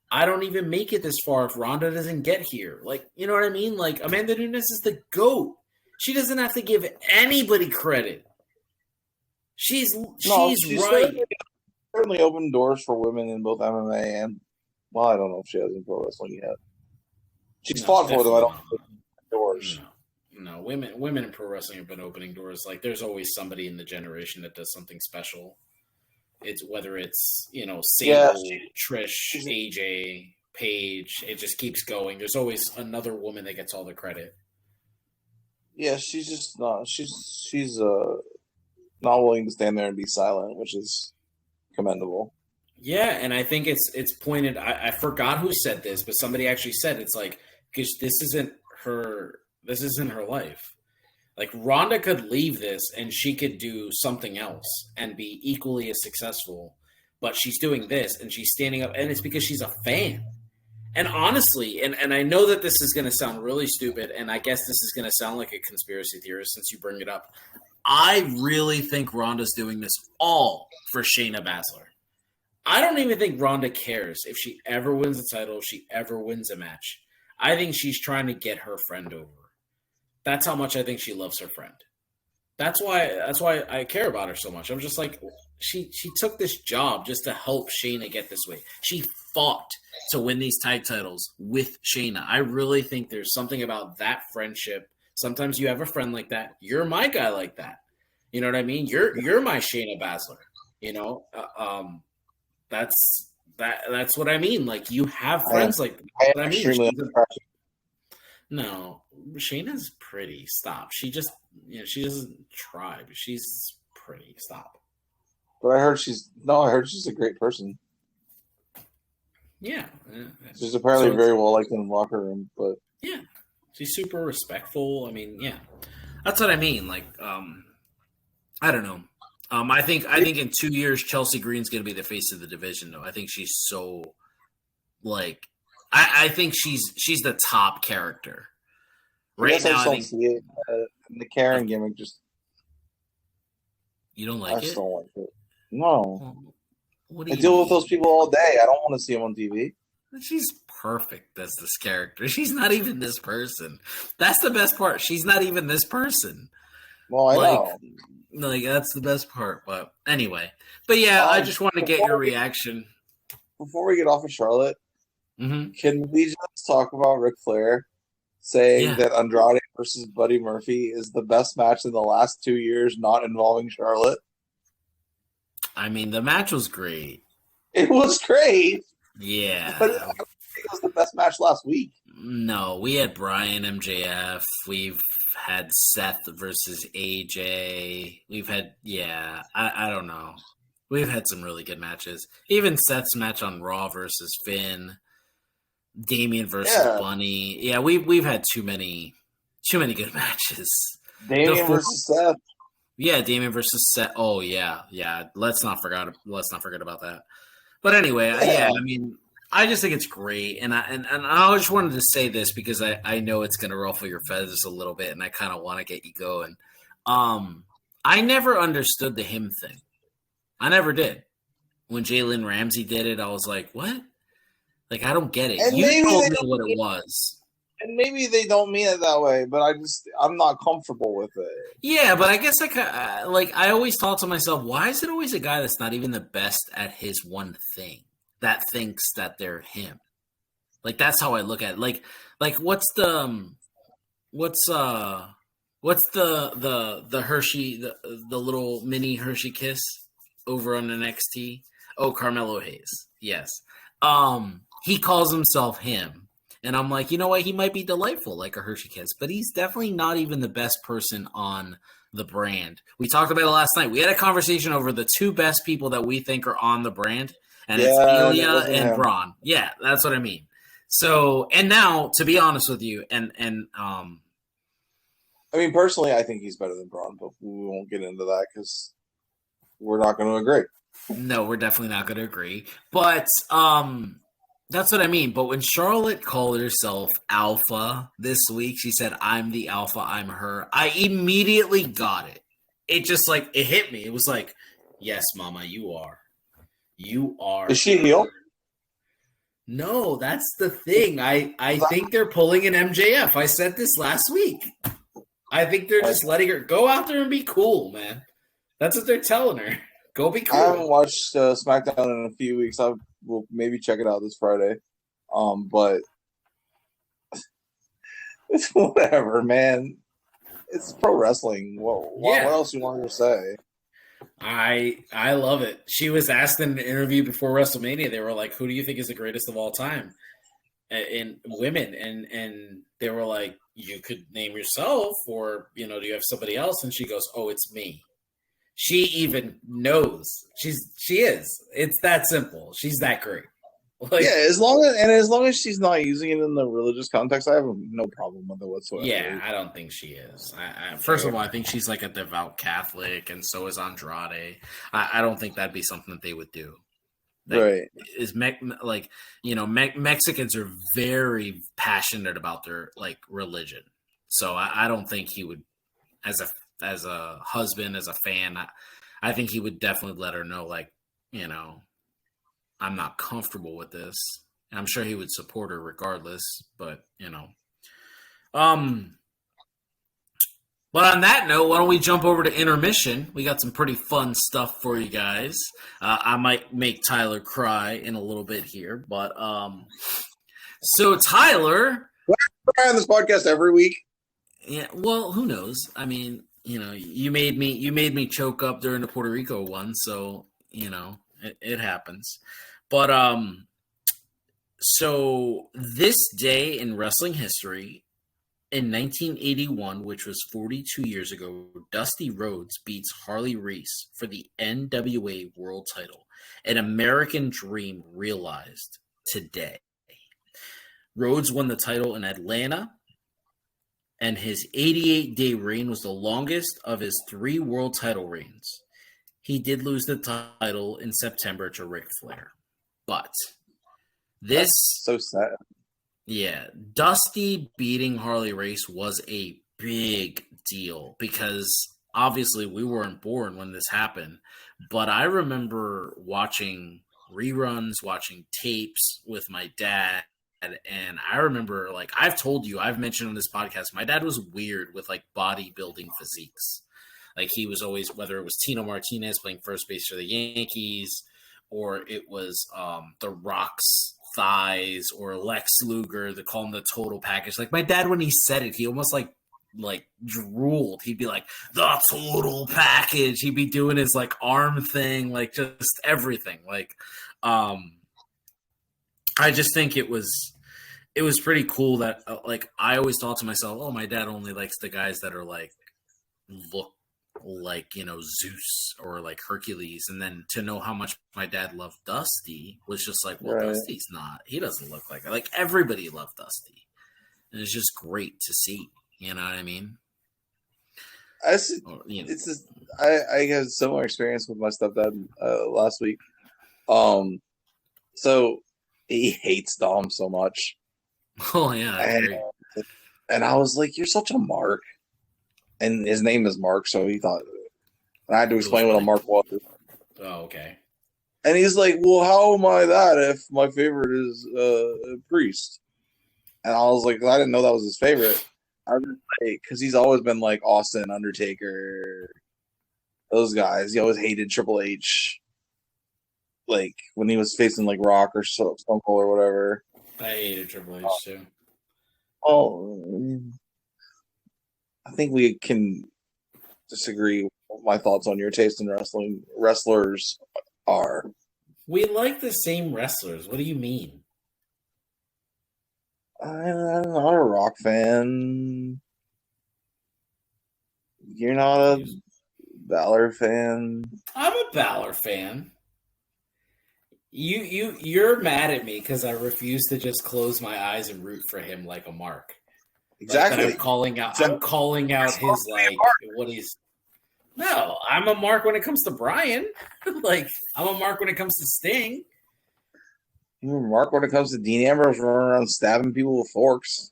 I don't even make it this far if Ronda doesn't get here. Like, you know what I mean? Like, Amanda Nunes is the GOAT. She doesn't have to give anybody credit. She's right. Certainly opened doors for women in both MMA and, well, I don't know if she has in pro wrestling yet. She's fought for them. I don't know doors. No, women in pro wrestling have been opening doors. Like, there's always somebody in the generation that does something special. It's whether it's Sable, Trish, AJ, Paige. It just keeps going. There's always another woman that gets all the credit. Yeah, she's just not. She's not willing to stand there and be silent, which is commendable. Yeah, and I think it's pointed. I forgot who said this, but somebody actually said it's like, because this isn't her life. Like, Rhonda could leave this and she could do something else and be equally as successful, but she's doing this and she's standing up, and it's because she's a fan. And honestly, and I know that this is going to sound really stupid, and I guess this is going to sound like a conspiracy theorist since you bring it up. I really think Rhonda's doing this all for Shayna Baszler. I don't even think Rhonda cares if she ever wins a title, if she ever wins a match. I think she's trying to get her friend over. That's how much I think she loves her friend. That's why I care about her so much. I'm just like, she took this job just to help Shayna get this way. She fought to win these tag titles with Shayna. I really think there's something about that friendship. Sometimes you have a friend like that. You're my guy like that. You know what I mean? You're my Shayna Baszler. That's what I mean. Like, you have friends like that. I mean, no, Shayna's pretty. Stop. She doesn't try, but she's pretty. Stop. But I heard she's a great person. Yeah. She's apparently very well liked in the locker room, but yeah, she's super respectful. I mean, yeah, that's what I mean. Like, I don't know. I think in 2 years Chelsea Green's going to be the face of the division. Though I think she's so like. I think she's the top character right now. I think see it. The Karen gimmick just. You don't like it? I just don't like it. No. What do you I deal with those people all day. I don't want to see them on TV. She's perfect as this character. She's not even this person. That's the best part. She's not even this person. Well, I know. Like, that's the best part. But anyway. But yeah, I just want to get your reaction. Before we get off of Charlotte, mm-hmm. Can we just talk about Ric Flair saying that Andrade versus Buddy Murphy is the best match in the last 2 years not involving Charlotte? I mean, the match was great. It was great. Yeah. But it was the best match last week. No, we had Bryan MJF. We've had Seth versus AJ. We've had, I don't know. We've had some really good matches. Even Seth's match on Raw versus Finn. Damian versus Bunny. Yeah, we've had too many good matches. Damian versus Seth. Yeah, Damian versus Seth. Oh yeah. Let's not forget about that. But anyway, I mean, I just think it's great, and I just wanted to say this because I know it's going to ruffle your feathers a little bit, and I kind of want to get you going. I never understood the him thing. I never did. When Jalen Ramsey did it, I was like, what? Like, I don't get it. And you told me what it was. And maybe they don't mean it that way, but I'm not comfortable with it. Yeah, but I guess I always thought to myself, why is it always a guy that's not even the best at his one thing that thinks that they're him? Like, that's how I look at it. Like what's the Hershey, the little mini Hershey Kiss over on NXT? Oh, Carmelo Hayes. Yes. He calls himself him. And I'm like, you know what? He might be delightful like a Hershey Kiss, but he's definitely not even the best person on the brand. We talked about it last night. We had a conversation over the two best people that we think are on the brand, and it's Ilya and Braun. Yeah, that's what I mean. So, and now, to be honest with you, I mean, personally, I think he's better than Braun, but we won't get into that because we're not going to agree. No, we're definitely not going to agree. But that's what I mean. But when Charlotte called herself Alpha this week, she said, I'm the Alpha, I'm her. I immediately got it. It just it hit me. It was like, yes, Mama, you are. You are. Is she heel? No, that's the thing. I think they're pulling an MJF. I said this last week. I think they're just letting her go out there and be cool, man. That's what they're telling her. Go be cool. I haven't watched SmackDown in a few weeks. I will maybe check it out this Friday. But it's whatever, man. It's pro wrestling. What else you want to say? I love it. She was asked in an interview before WrestleMania. They were like, "Who do you think is the greatest of all time in women?" And they were like, "You could name yourself, or do you have somebody else?" And she goes, "Oh, it's me." She even knows she is. It's that simple. She's that great. As long as she's not using it in the religious context, I have no problem with it whatsoever. Yeah, I don't think she is. First of all, I think she's like a devout Catholic, and so is Andrade. I don't think that'd be something that they would do. Right? Mexicans are very passionate about their religion, so I don't think he would, as a husband, as a fan, I think he would definitely let her know, I'm not comfortable with this. And I'm sure he would support her regardless, but But on that note, why don't we jump over to intermission? We got some pretty fun stuff for you guys. I might make Tyler cry in a little bit here, but so Tyler, we're on this podcast every week. Yeah, well, who knows? I mean, you made me choke up during the Puerto Rico one, so it happens. But so this day in wrestling history, in 1981, which was 42 years ago, Dusty Rhodes beats Harley Race for the NWA World Title, an American dream realized today. Rhodes won the title in Atlanta, and his 88-day reign was the longest of his 3 world title reigns. He did lose the title in September to Ric Flair. But this... That's so sad. Yeah, Dusty beating Harley Race was a big deal because obviously we weren't born when this happened. But I remember watching reruns, watching tapes with my dad. And I remember, I've told you, I've mentioned on this podcast, my dad was weird with bodybuilding physiques. He was always, whether it was Tino Martinez playing first base for the Yankees, or it was The Rock's thighs, or Lex Luger, they call him the total package. My dad, when he said it, he almost drooled. He'd be like, the total package. He'd be doing his arm thing, just everything. I just think it was pretty cool that like I always thought to myself, oh, my dad only likes the guys that are like look like Zeus or like Hercules, and then to know how much my dad loved Dusty was just like, well, Right. Dusty's not. He doesn't look like everybody loved Dusty, and it's just great to see. You know what I mean? It's just, I had similar experience with my stepdad last week. So he hates Dom so much. Oh yeah, that's great. And I was like, "You're such a mark," and his name is Mark, so he thought. And I had to explain what a mark was. Oh, okay. And he's like, "Well, how am I that if my favorite is Priest?" And I was like, "I didn't know that was his favorite." I was like, because he's always been like Austin, Undertaker, those guys. He always hated Triple H. Like when he was facing like Rock or Stone Cold or whatever. I hated Triple H too. Oh, I think we can disagree. My thoughts on your taste in wrestlers are. We like the same wrestlers. What do you mean? I'm not a Rock fan. You're not a Balor fan. I'm a Balor fan. You're mad at me because I refuse to just close my eyes and root for him like a mark. Exactly. Like I'm calling out his like what he's. No, I'm a mark when it comes to Brian. Like I'm a mark when it comes to Sting. You're a mark when it comes to Dean Ambrose running around stabbing people with forks.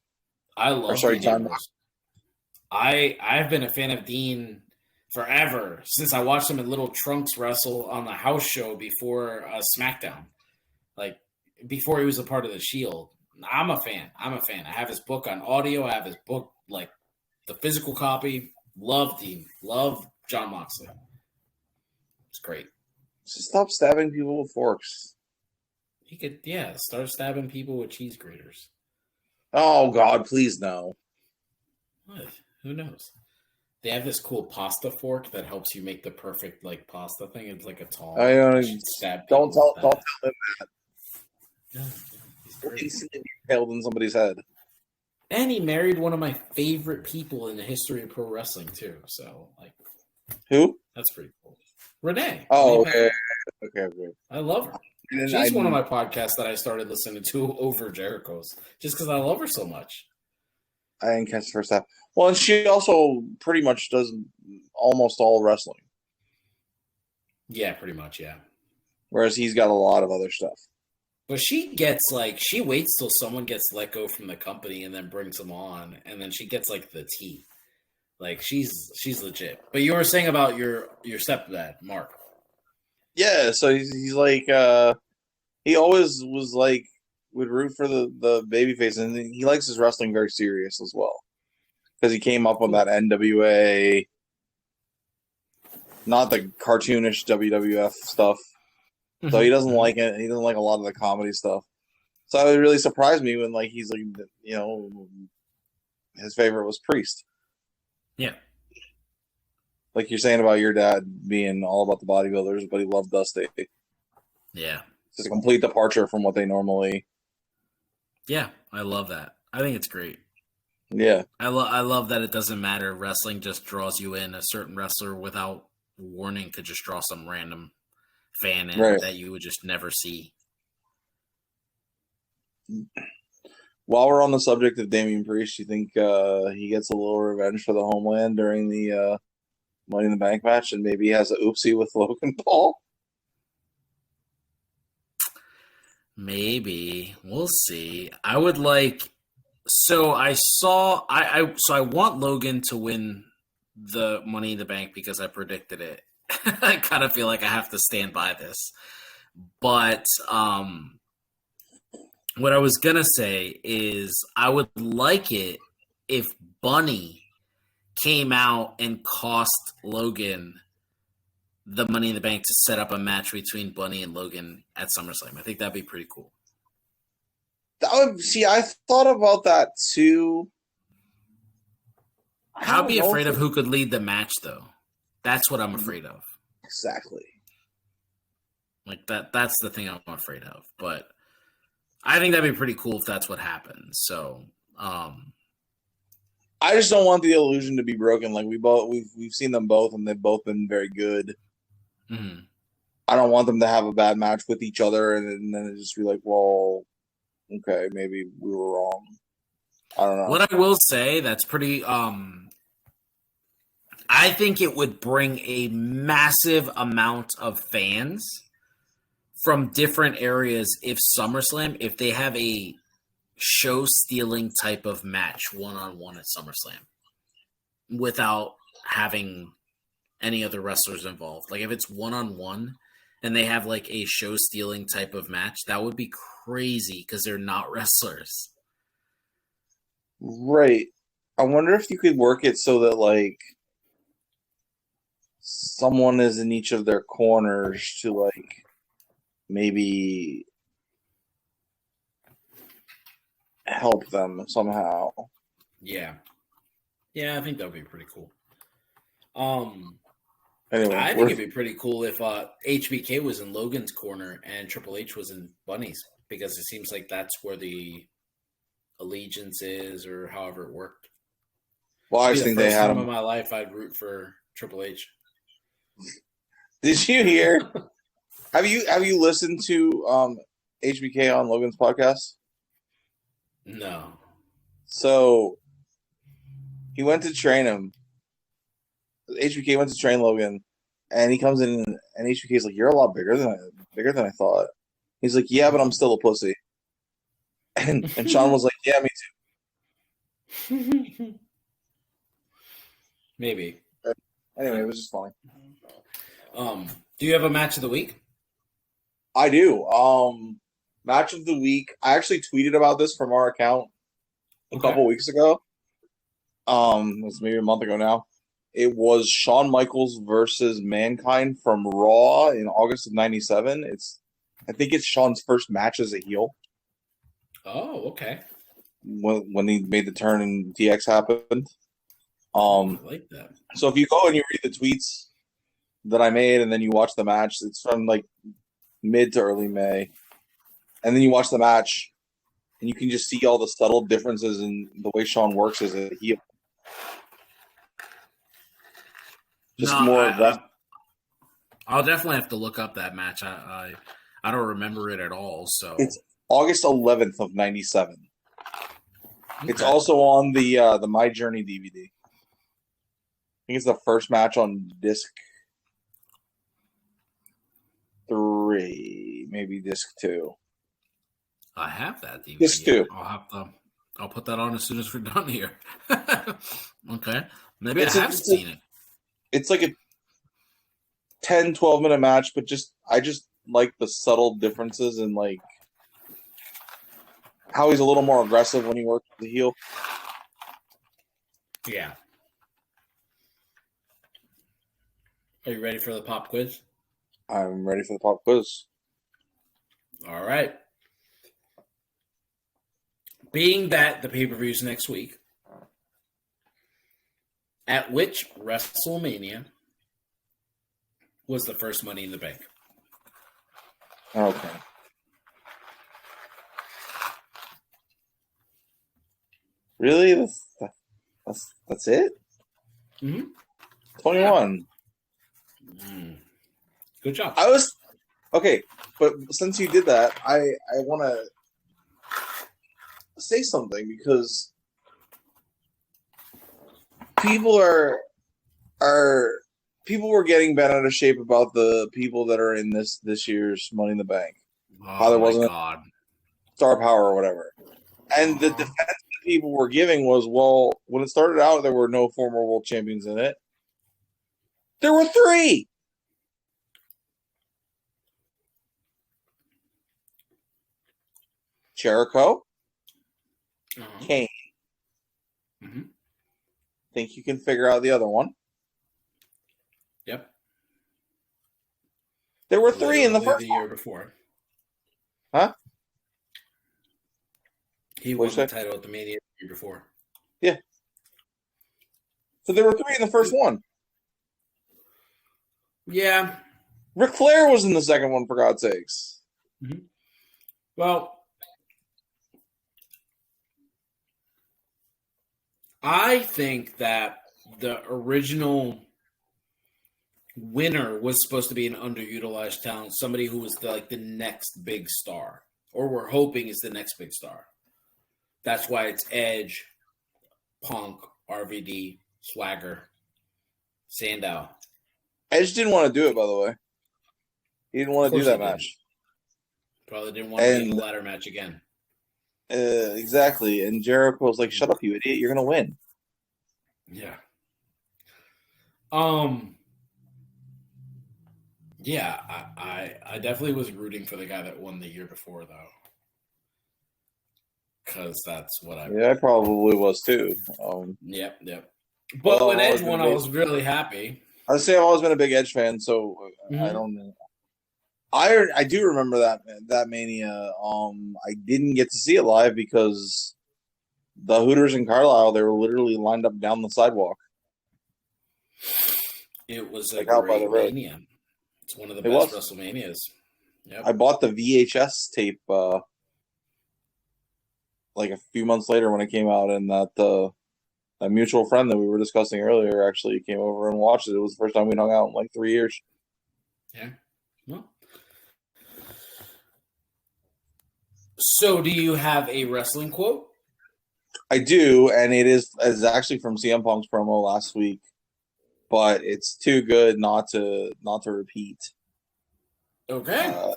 I love Dean Ambrose. I've been a fan of Dean forever, since I watched him in Little Trunks wrestle on the house show before SmackDown. Like, before he was a part of the Shield. I'm a fan. I have his book on audio. I have his book, like, the physical copy. Love Dean. Love Jon Moxley. It's great. Just stop stabbing people with forks. He could, start stabbing people with cheese graters. Oh, God, please no. What? Who knows? They have this cool pasta fork that helps you make the perfect like pasta thing. It's like a tall. I don't tell him that. Yeah, he's impaled in somebody's head. And he married one of my favorite people in the history of pro wrestling too. So like, who? That's pretty cool. Renee. Oh, Renee okay. I love her. She's one of my podcasts that I started listening to over Jericho's, just because I love her so much. I didn't catch the first half. Well, and she also pretty much does almost all wrestling. Yeah, pretty much, yeah. Whereas he's got a lot of other stuff. But she waits till someone gets let go from the company and then brings them on, and then she gets like the tea. Like she's legit. But you were saying about your stepdad, Mark. Yeah, so he's like he always was like would root for the babyface, and he likes his wrestling very serious as well. Because he came up on that NWA, not the cartoonish WWF stuff. So he doesn't like it. He doesn't like a lot of the comedy stuff. So it really surprised me when like he's like, his favorite was Priest. Yeah. Like you're saying about your dad being all about the bodybuilders, but he loved Dusty. Yeah. It's a complete departure from what they normally. Yeah, I love that. I think it's great. Yeah. I love that it doesn't matter. Wrestling just draws you in. A certain wrestler without warning could just draw some random fan in that you would just never see. While we're on the subject of Damian Priest, you think he gets a little revenge for the homeland during the Money in the Bank match, and maybe he has a oopsie with Logan Paul? Maybe. We'll see. I would like. So I saw. I want Logan to win the Money in the Bank because I predicted it. I kind of feel like I have to stand by this. But what I was gonna say is I would like it if Bunny came out and cost Logan the Money in the Bank to set up a match between Bunny and Logan at SummerSlam. I think that'd be pretty cool. I thought about that too. I'd be afraid of who could lead the match, though. That's what I'm afraid of. Exactly. Like that's the thing I'm afraid of. But I think that'd be pretty cool if that's what happens. So, I just don't want the illusion to be broken. Like we've seen them both, and they've both been very good. mm-hmm. I don't want them to have a bad match with each other, and then it just be like, well, okay, maybe we were wrong. I don't know. What I will say that's pretty. I think it would bring a massive amount of fans from different areas if SummerSlam, if they have a show-stealing type of match one-on-one at SummerSlam without having any other wrestlers involved. Like if it's one-on-one and they have like a show-stealing type of match, that would be crazy because they're not wrestlers. Right. I wonder if you could work it so that like someone is in each of their corners to like maybe help them somehow. Yeah. Yeah, I think that would be pretty cool. Anyway, I think it'd be pretty cool if HBK was in Logan's corner and Triple H was in Bunny's, because it seems like that's where the allegiance is, or however it worked. Well, I just think they had him. In my life, I'd root for Triple H. Did you hear? Have you listened to HBK on Logan's podcast? No. So he went to train him. HBK went to train Logan, and he comes in, and HBK's like, "You're a lot bigger than I thought." He's like, "Yeah, but I'm still a pussy." And Sean was like, "Yeah, me too." Maybe. Anyway, it was just funny. Do you have a match of the week? I do. Match of the week. I actually tweeted about this from our account a couple weeks ago. It was maybe a month ago now. It was Shawn Michaels versus Mankind from Raw in August of '97. I think it's Shawn's first match as a heel. Oh, okay. When he made the turn and DX happened. I like that. So if you go and you read the tweets that I made and then you watch the match, it's from like mid to early May. And then you watch the match and you can just see all the subtle differences in the way Shawn works as a heel. Just more of that. I'll definitely have to look up that match. I don't remember it at all. So it's August 11th of '97. Okay. It's also on the My Journey DVD. I think it's the first match on disc 3, maybe disc 2. I have that DVD. Disc 2. I'll put that on as soon as we're done here. Okay. Maybe I have seen it. It's like a 10, 12-minute match, but I just like the subtle differences in like how he's a little more aggressive when he works with the heel. Yeah. Are you ready for the pop quiz? I'm ready for the pop quiz. All right. Being that the pay-per-view's next week, at which WrestleMania was the first Money in the Bank? Okay. Really? That's it? Mm-hmm. 21. Good job. Okay, but since you did that, I want to say something because people were getting bent out of shape about the people that are in this year's Money in the Bank. How there wasn't star power or whatever. And the defense that people were giving was, well, when it started out, there were no former world champions in it. There were 3. Jericho, Kane. Mm-hmm. Think you can figure out the other one? Yep. There were 3 in the first year before. Huh? He won the title at the Mania the year before. Yeah. So there were 3 in the first one. Yeah. Ric Flair was in the second one, for God's sakes. Mm-hmm. Well, I think that the original winner was supposed to be an underutilized talent, somebody who was the next big star, or we're hoping is the next big star. That's why it's Edge, Punk, RVD, Swagger, Sandow. Edge didn't want to do it, by the way. He didn't want to do that match. Probably didn't want to be in a ladder match again. Exactly. And Jericho was like, "Shut up, you idiot! You're gonna win." Yeah. Yeah, I definitely was rooting for the guy that won the year before, though, because that's what I. Yeah, I probably was too. Yep. But when Edge won, I was really happy. I'd say I've always been a big Edge fan, so I don't know. I do remember that Mania. I didn't get to see it live because the Hooters in Carlisle, they were literally lined up down the sidewalk. It was a great Mania. It's one of the best WrestleManias. Yep. I bought the VHS tape like a few months later when it came out, and that a mutual friend that we were discussing earlier actually came over and watched it. It was the first time we hung out in like 3 years. Yeah. Well. So, do you have a wrestling quote? I do, and it's actually from CM Punk's promo last week, but it's too good not to repeat. Okay.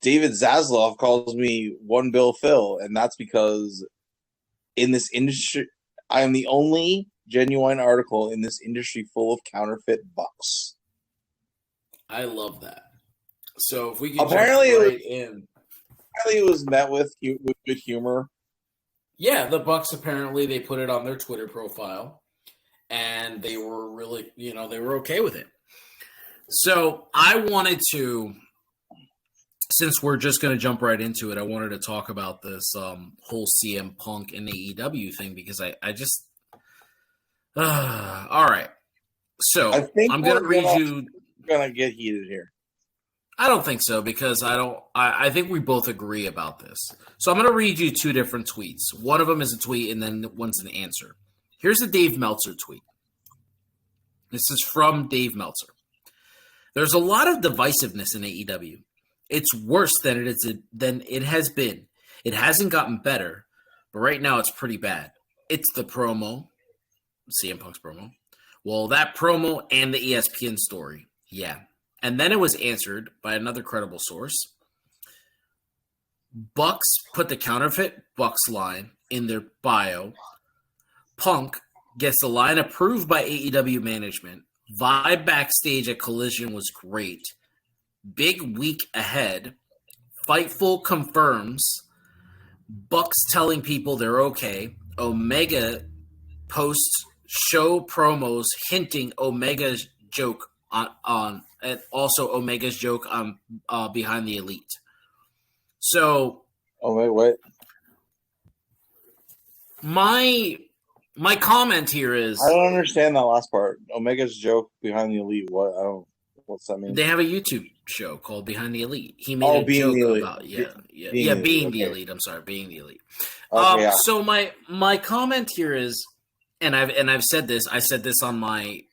David Zaslav calls me One Bill Phil, and that's because in this industry, I am the only genuine article in this industry full of counterfeit bucks. I love that. So if we can apparently it was met with good humor. Yeah, the Bucks apparently they put it on their Twitter profile, and they were really, they were okay with it. So I wanted to, since we're just going to jump right into it, I wanted to talk about this whole CM Punk and AEW thing because I just, all right. So I'm going to read you. Going to get heated here. I don't think so because I think we both agree about this. So I'm going to read you 2 different tweets. One of them is a tweet and then one's an answer. Here's the Dave Meltzer tweet. This is from Dave Meltzer. There's a lot of divisiveness in AEW. It's worse than it has been. It hasn't gotten better, but right now it's pretty bad. It's the promo, CM Punk's promo. Well, that promo and the ESPN story. Yeah. And then it was answered by another credible source. Bucks put the counterfeit Bucks line in their bio. Punk gets the line approved by AEW management. Vibe backstage at Collision was great. Big week ahead. Fightful confirms. Bucks telling people they're okay. Omega posts show promos hinting Omega's joke on and also Omega's joke on Behind the Elite. So, wait. My comment here is I don't understand that last part. Omega's joke Behind the Elite. What's that mean? They have a YouTube show called Behind the Elite. He made a joke about being the elite. I'm sorry, being the elite. So my comment here is, and I've said this. I said this on my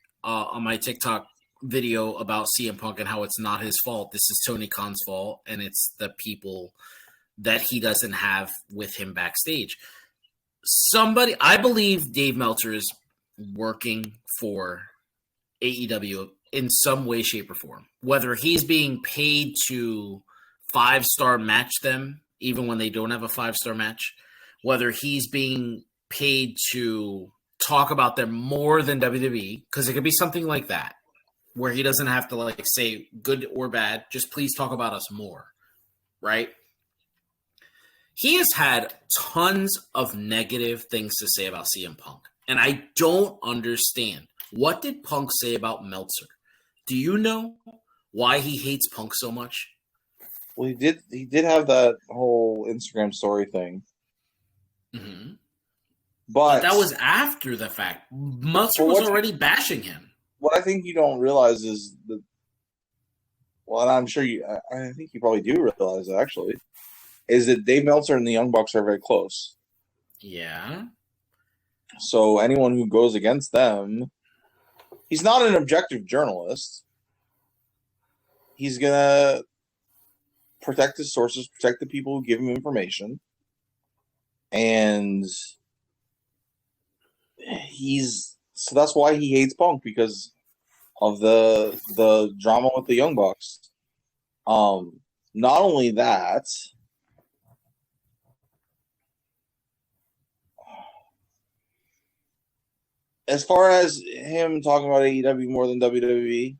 TikTok video about CM Punk and how it's not his fault. This is Tony Khan's fault, and it's the people that he doesn't have with him backstage. I believe Dave Meltzer is working for AEW in some way, shape, or form. Whether he's being paid to 5-star match them, even when they don't have a 5-star match, whether he's being paid to talk about them more than WWE, because it could be something like that, where he doesn't have to say good or bad, just please talk about us more, right? He has had tons of negative things to say about CM Punk, and I don't understand. What did Punk say about Meltzer? Do you know why he hates Punk so much? Well, he did have that whole Instagram story thing. Mm-hmm. But that was after the fact. Meltzer was already bashing him. What I think you don't realize is and I'm sure I think you probably do realize it actually, is that Dave Meltzer and the Young Bucks are very close. Yeah. So anyone who goes against them, he's not an objective journalist. He's gonna protect his sources, protect the people who give him information, and so that's why he hates Punk, because of the drama with the Young Bucks. Not only that, as far as him talking about AEW more than WWE,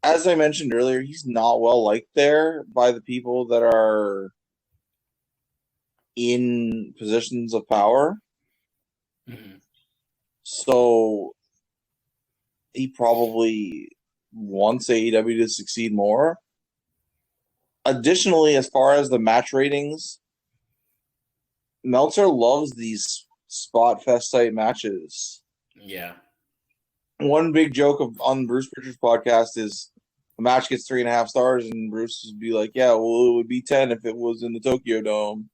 as I mentioned earlier, he's not well liked there by the people that are in positions of power. Mm-hmm. So he probably wants AEW to succeed more. Additionally, as far as the match ratings, Meltzer loves these spot fest type matches. Yeah. One big joke on Bruce Pritchard's podcast is a match gets 3.5 stars, and Bruce would be like, "Yeah, well, it would be 10 if it was in the Tokyo Dome."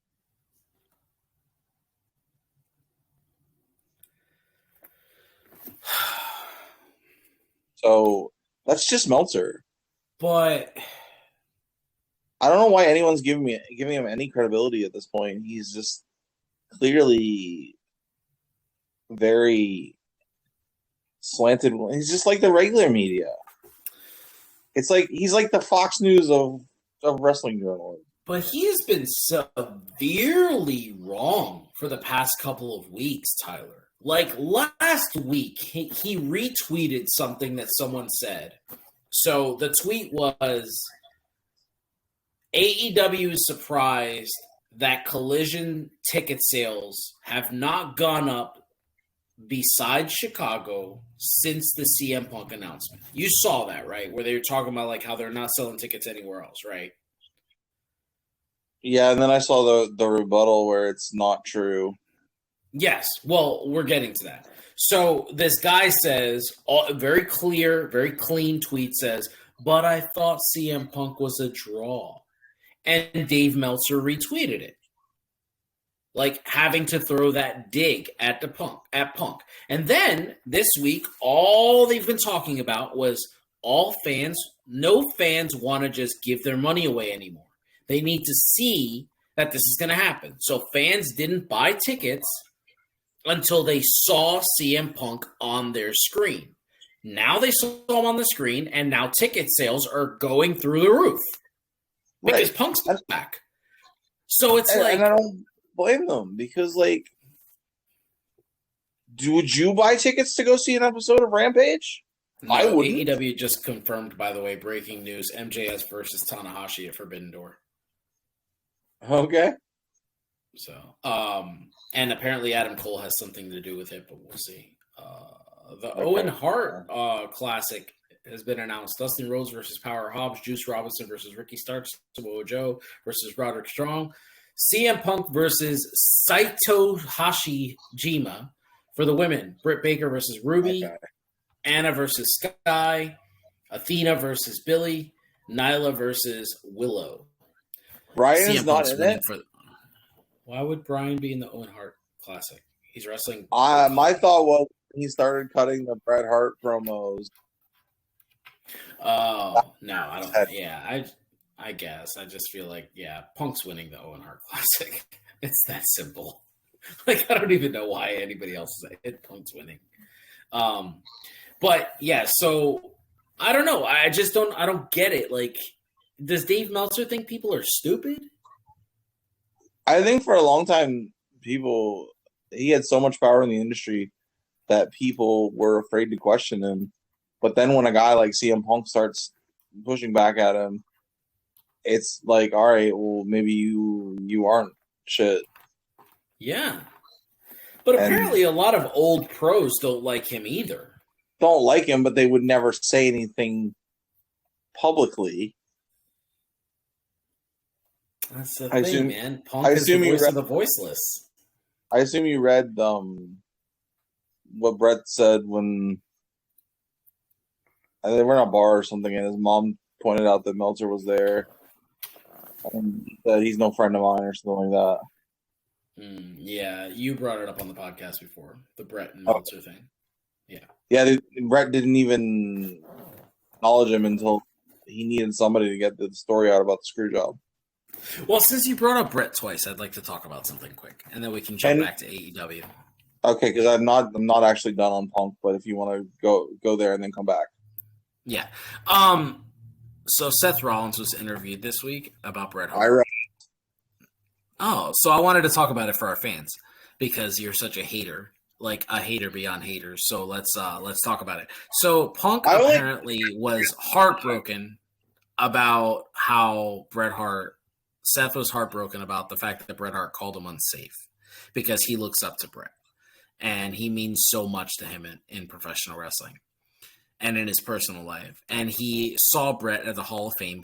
So that's just Meltzer. But I don't know why anyone's giving him any credibility at this point. He's just clearly very slanted. He's just like the regular media. It's like he's like the Fox News of wrestling journalism. But he has been severely wrong for the past couple of weeks, Tyler. Like last week, he retweeted something that someone said. So the tweet was, AEW is surprised that Collision ticket sales have not gone up besides Chicago since the CM Punk announcement. You saw that, right? Where they were talking about like how they're not selling tickets anywhere else, right? Yeah, and then I saw the rebuttal where it's not true. Yes. Well, we're getting to that. So this guy says, very clear, very clean tweet says, but I thought CM Punk was a draw. And Dave Meltzer retweeted it. Like having to throw that dig at Punk. And then this week, all they've been talking about was no fans want to just give their money away anymore. They need to see that this is going to happen. So fans didn't buy tickets until they saw CM Punk on their screen. Now they saw him on the screen, and now ticket sales are going through the roof. Because Punk's back. So it's like... And I don't blame them, because, like, would you buy tickets to go see an episode of Rampage? No, I wouldn't. AEW just confirmed, by the way, breaking news, MJS versus Tanahashi at Forbidden Door. Okay. So, and apparently Adam Cole has something to do with it, but we'll see. The Owen Hart Classic has been announced. Dustin Rhodes versus Power Hobbs, Juice Robinson versus Ricky Starks, Samoa Joe versus Roderick Strong, CM Punk versus Saito Hashijima for the women, Britt Baker versus Ruby, Anna versus Sky, Athena versus Billy, Nyla versus Willow. Brian's not in it? Why would Brian be in the Owen Hart Classic? He's wrestling. My thought was he started cutting the Bret Hart promos. Oh, no, I don't. Yeah, I guess. I just feel like, Punk's winning the Owen Hart Classic. It's that simple. Like, I don't even know why anybody else is like, Punk's winning. But, yeah, so I don't know. I don't get it. Like, does Dave Meltzer think people are stupid? I think for a long time, he had so much power in the industry that people were afraid to question him. But then when a guy like CM Punk starts pushing back at him, it's like, all right, well, maybe you aren't shit. Yeah. But apparently a lot of old pros don't like him either. Don't like him, but they would never say anything publicly. That's the thing, man. Punk is the voice of the voiceless. I assume you read what Brett said when they were in a bar or something, and his mom pointed out that Meltzer was there, and that he's no friend of mine or something like that. Yeah, you brought it up on the podcast before, the Brett and Meltzer thing. Yeah. Yeah, Brett didn't even acknowledge him until he needed somebody to get the story out about the screw job. Well, since you brought up Brett twice, I'd like to talk about something quick, and then we can jump back to AEW. Okay, because I'm not actually done on Punk, but if you want to go there and then come back. Yeah. So Seth Rollins was interviewed this week about Bret Hart. I read. Oh, so I wanted to talk about it for our fans because you're such a hater, like a hater beyond haters. So let's talk about it. So Punk apparently was heartbroken about how Seth was heartbroken about the fact that Bret Hart called him unsafe because he looks up to Bret and he means so much to him in professional wrestling and in his personal life. And he saw Bret at the Hall of Fame.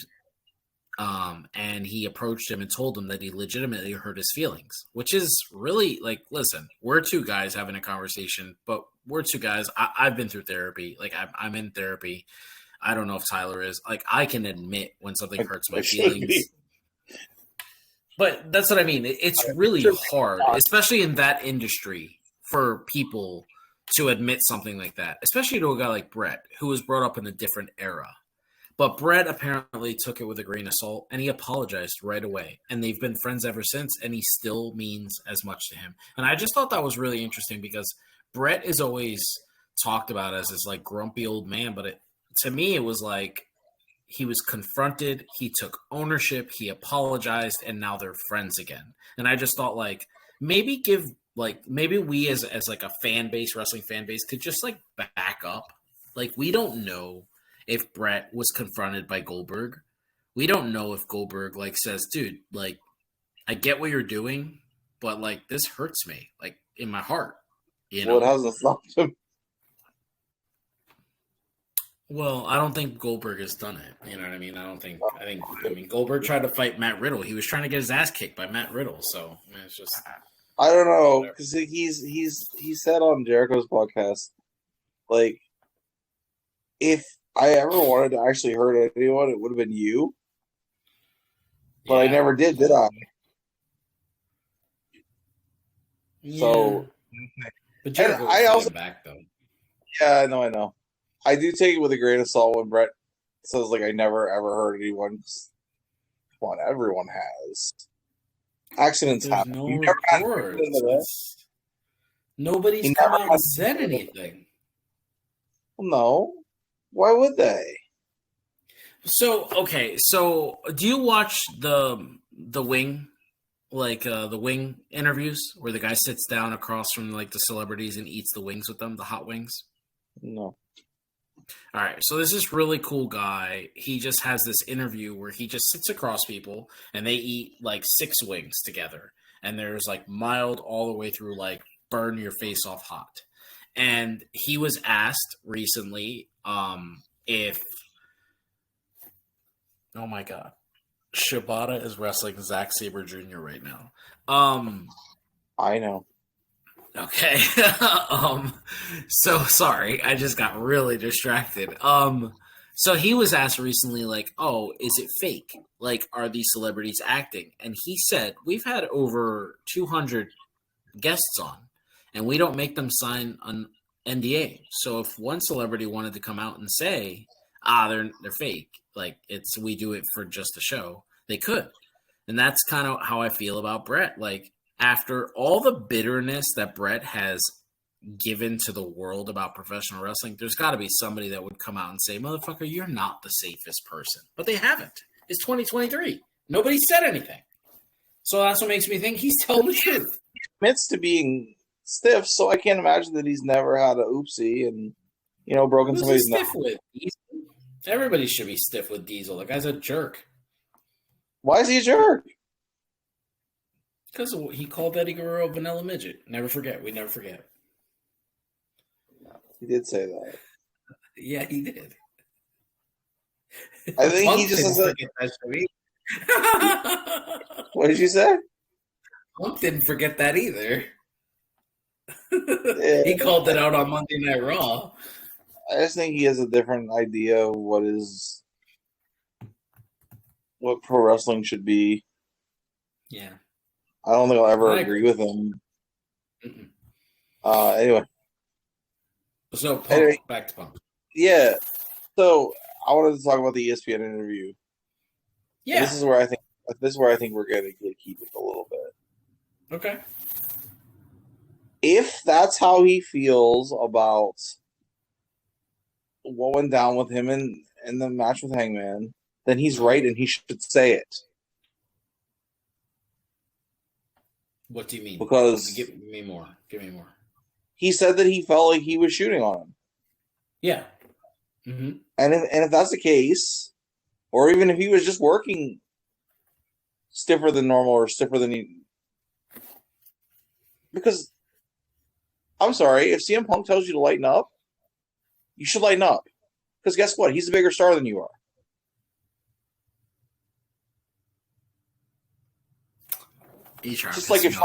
And he approached him and told him that he legitimately hurt his feelings, which is really like, listen, we're two guys having a conversation, but we're two guys. I've been through therapy. Like I'm in therapy. I don't know if Tyler is. Like I can admit when something hurts my feelings. But that's what I mean. It's really hard, especially in that industry, for people to admit something like that, especially to a guy like Bret, who was brought up in a different era. But Bret apparently took it with a grain of salt, and he apologized right away. And they've been friends ever since, and he still means as much to him. And I just thought that was really interesting because Bret is always talked about as this like grumpy old man, but to me it was like he was confronted, he took ownership, he apologized, and now they're friends again. And I just thought like maybe we as like a fan base, wrestling fan base, could just like back up. Like we don't know if Bret was confronted by Goldberg. We don't know if Goldberg like says, dude, like I get what you're doing, but like this hurts me, like in my heart. You know, it hasn't stopped him. Well, I don't think Goldberg has done it. You know what I mean? I mean, Goldberg tried to fight Matt Riddle. He was trying to get his ass kicked by Matt Riddle. So it's just, I don't know, because he said on Jericho's podcast, like, if I ever wanted to actually hurt anyone, it would have been you. But I never did I? Yeah. So, but Jericho I also back though. Yeah, I know. I do take it with a grain of salt when Bret says like I never ever hurt anyone. Come on, everyone has. Accidents happen. No you never reports. Nobody's come out and said anything. Well, no. Why would they? So okay, so do you watch the Wing, like the Wing interviews where the guy sits down across from like the celebrities and eats the wings with them, the hot wings? No. All right, so there's this really cool guy. He just has this interview where he just sits across people and they eat like 6 wings together. And there's like mild all the way through like burn your face off hot. And he was asked recently if, oh my God, Shibata is wrestling Zack Sabre Jr. right now. I know. Okay. So sorry, I just got really distracted. So he was asked recently, like, oh, is it fake? Like, are these celebrities acting? And he said, we've had over 200 guests on, and we don't make them sign an NDA. So if one celebrity wanted to come out and say, they're fake, like we do it for just a show, they could. And that's kind of how I feel about Bret. Like, after all the bitterness that Bret has given to the world about professional wrestling, there's got to be somebody that would come out and say, motherfucker, you're not the safest person. But they haven't. It's 2023. Nobody said anything. So that's what makes me think he's telling the truth. He admits to being stiff, so I can't imagine that he's never had a oopsie and, broken somebody's stiff with Diesel? Everybody should be stiff with Diesel. The guy's a jerk. Why is he a jerk? Because he called Eddie Guerrero vanilla midget. Never forget. We never forget. He did say that. Yeah, he did. I think he just doesn't forget that. What did you say? Punk didn't forget that either. Yeah. He called it out on Monday Night Raw. I just think he has a different idea of what pro wrestling should be. Yeah. I don't think I'll ever agree with him. Anyway. So, Punk, back to Punk. Yeah. So, I wanted to talk about the ESPN interview. Yeah. And this is where I think we're going to keep it a little bit. Okay. If that's how he feels about what went down with him in the match with Hangman, then he's right and he should say it. What do you mean? Because give me more. He said that he felt like he was shooting on him. Yeah. Mm-hmm. And if that's the case, or even if he was just working stiffer than normal or stiffer than he... Because, I'm sorry, if CM Punk tells you to lighten up, you should lighten up. Because guess what? He's a bigger star than you are. You trying just to like if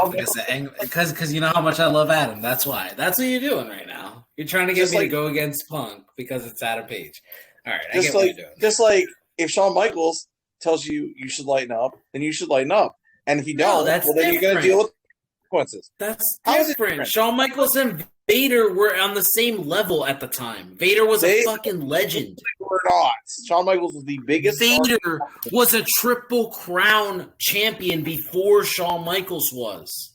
because you know how much I love Adam. That's why. That's what you're doing right now. You're trying to get me to go against Punk because it's Adam Page. All right, I get what you're doing. Just like if Shawn Michaels tells you should lighten up, then you should lighten up. And if you don't, then you're going to deal with consequences. That's different. Shawn Michaels and Vader were on the same level at the time. Vader was a fucking legend. They were not. Shawn Michaels was the biggest. Vader was a Triple Crown champion before Shawn Michaels was.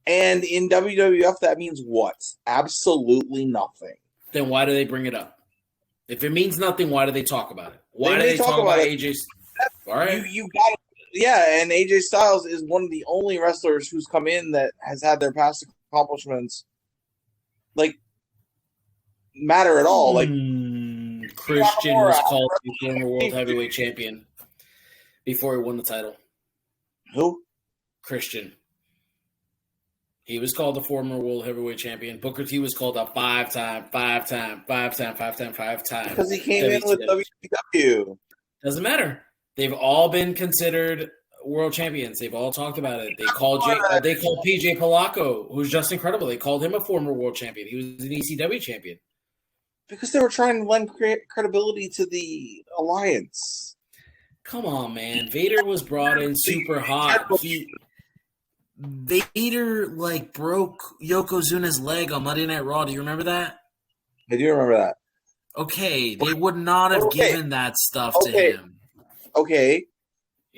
And in WWF, that means what? Absolutely nothing. Then why do they bring it up? If it means nothing, why do they talk about it? Why do they talk about AJ? All right. You got it. Yeah, and AJ Styles is one of the only wrestlers who's come in that has had their past accomplishments matter at all. Christian was called the former world heavyweight champion before he won the title. Who? Christian. He was called the former world heavyweight champion. Booker T was called a five-time. Because he came in with WCW. Doesn't matter. They've all been considered world champions. They've all talked about it. They called PJ Polacco, who's just incredible. They called him a former world champion. He was an ECW champion. Because they were trying to lend credibility to the alliance. Come on, man. Vader was brought in super hot. Vader broke Yokozuna's leg on Monday Night Raw. Do you remember that? I do remember that. Okay, they would not have given that stuff to him. Okay.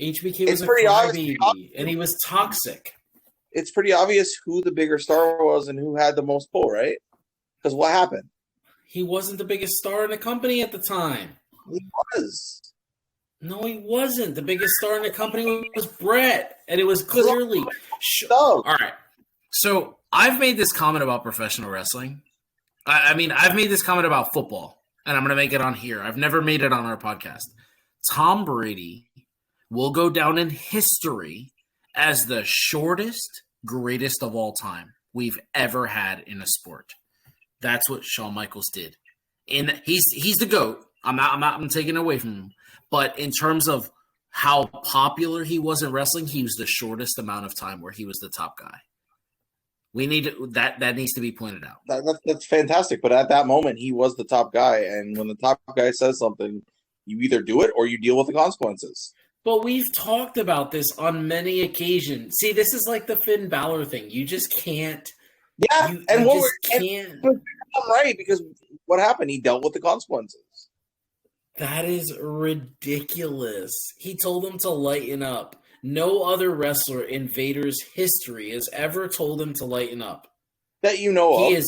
HBK was a crybaby, and he was toxic. It's pretty obvious who the bigger star was and who had the most pull, right? Because what happened? He wasn't the biggest star in the company at the time. He was. No, he wasn't. The biggest star in the company was Brett, and it was clearly. All right. So I've made this comment about professional wrestling. I've made this comment about football, and I'm going to make it on here. I've never made it on our podcast. Tom Brady will go down in history as the shortest, greatest of all time we've ever had in a sport. That's what Shawn Michaels did. And he's the GOAT. I'm taking it away from him. But in terms of how popular he was in wrestling, he was the shortest amount of time where he was the top guy. We need that needs to be pointed out. That's fantastic. But at that moment, he was the top guy. And when the top guy says something, you either do it or you deal with the consequences. But we've talked about this on many occasions. See, this is like the Finn Balor thing. You just can't. Yeah, can't. I'm right, because what happened? He dealt with the consequences. That is ridiculous. He told them to lighten up. No other wrestler in Vader's history has ever told him to lighten up. That you know of.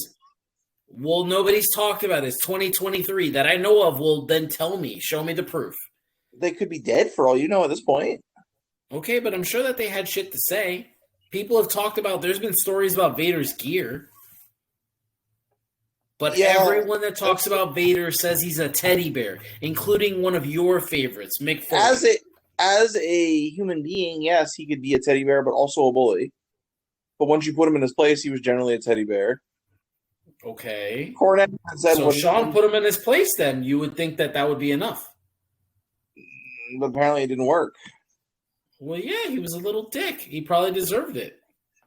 Well, nobody's talked about it. It's 2023. That I know of will then tell me. Show me the proof. They could be dead for all you know at this point. Okay, but I'm sure that they had shit to say. People have talked about, there's been stories about Vader's gear. But everyone that talks about Vader says he's a teddy bear, including one of your favorites, Mick Foley. As a human being, yes, he could be a teddy bear, but also a bully. But once you put him in his place, he was generally a teddy bear. Okay. Cornette said, so Shawn put him in his place then. You would think that would be enough. But apparently it didn't work. Well, yeah, he was a little dick. He probably deserved it.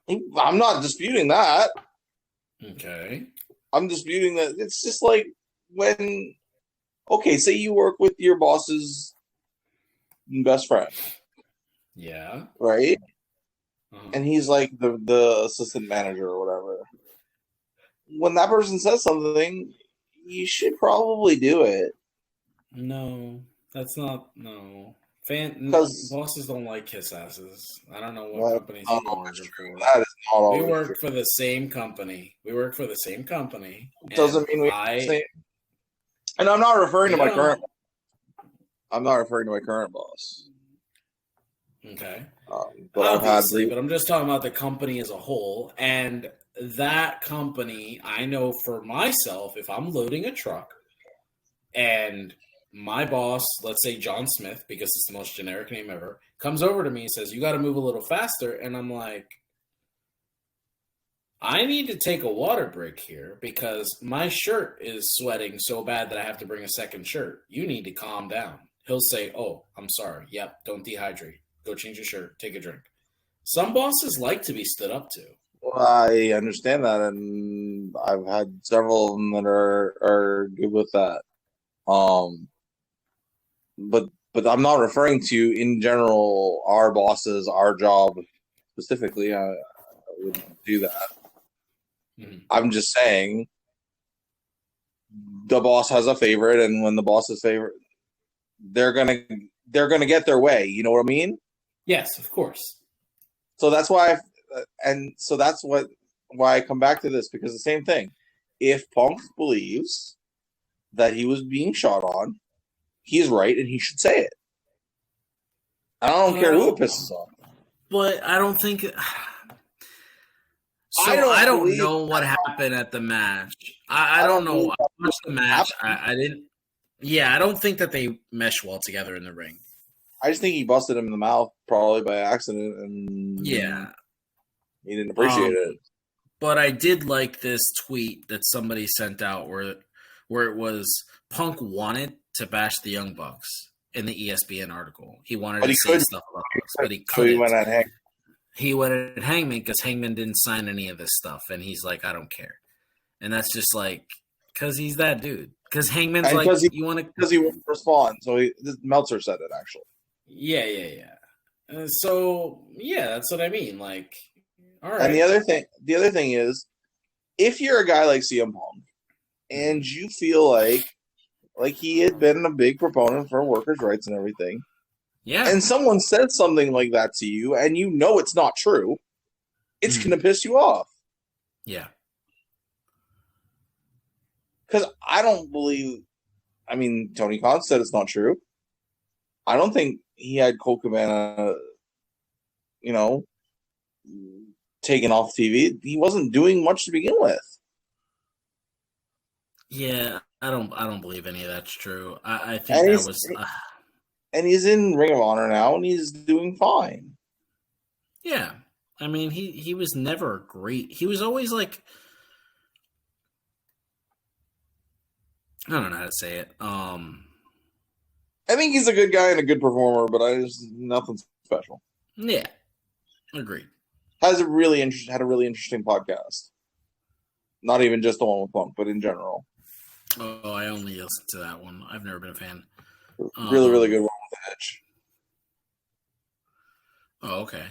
I'm not disputing that. Okay. I'm disputing that. It's just like when, say you work with your boss's best friend. Yeah. Right? and he's like the assistant manager or whatever. When that person says something, you should probably do it. No, that's not no. Bosses don't like kiss asses. I don't know what companies you've been working for. That is not always We work true. for the same company. It doesn't mean we have the same. And I'm not referring to my current. I'm not referring to my current boss. Okay. But obviously, but I'm just talking about the company as a whole. And that company, I know for myself, if I'm loading a truck and my boss, let's say John Smith, because it's the most generic name ever, comes over to me and says, you got to move a little faster. And I'm like, I need to take a water break here because my shirt is sweating so bad that I have to bring a second shirt. You need to calm down. He'll say, oh, I'm sorry. Yep, don't dehydrate. Go change your shirt. Take a drink. Some bosses like to be stood up to. Well, I understand that, and I've had several of them that are good with that. But I'm not referring to, in general, our bosses, our job specifically. I wouldn't do that. Mm-hmm. I'm just saying the boss has a favorite, and when the boss is favorite, they're gonna get their way. You know what I mean? Yes, of course. So that's why, why I come back to this, because the same thing. If Punk believes that he was being shot on, he's right, and he should say it. I don't care who it pisses off. But I don't think. So I don't know what happened at the match. I don't know. I watched the match. I didn't. Yeah, I don't think that they mesh well together in the ring. I just think he busted him in the mouth probably by accident, and yeah, he didn't appreciate it. But I did like this tweet that somebody sent out where it was Punk wanted to bash the Young Bucks in the ESPN article. He wanted to say stuff about Bucks, but he couldn't. He went at Hangman because Hangman didn't sign any of this stuff, and he's like, I don't care. And that's just like, because he's that dude. Because Hangman's like, you want to... Because he wouldn't respond. So Meltzer said it, actually. Yeah. So, yeah, that's what I mean. Like, all right. And the other thing is, if you're a guy like CM Punk, and you feel like he had been a big proponent for workers' rights and everything, yeah, and someone said something like that to you, and you know it's not true, it's going to piss you off. Yeah. Because I don't believe, I mean, Tony Khan said it's not true. I don't think he had Colt Cabana, taken off TV. He wasn't doing much to begin with. Yeah, I don't believe any of that's true. I think that was... And he's in Ring of Honor now, and he's doing fine. Yeah. I mean, he was never great. He was always like... I don't know how to say it. I think he's a good guy and a good performer, but nothing special. Yeah. Agreed. Had a really interesting podcast. Not even just the one with Punk, but in general. Oh, I only listened to that one. I've never been a fan. Really, really good one with Edge. Oh, okay.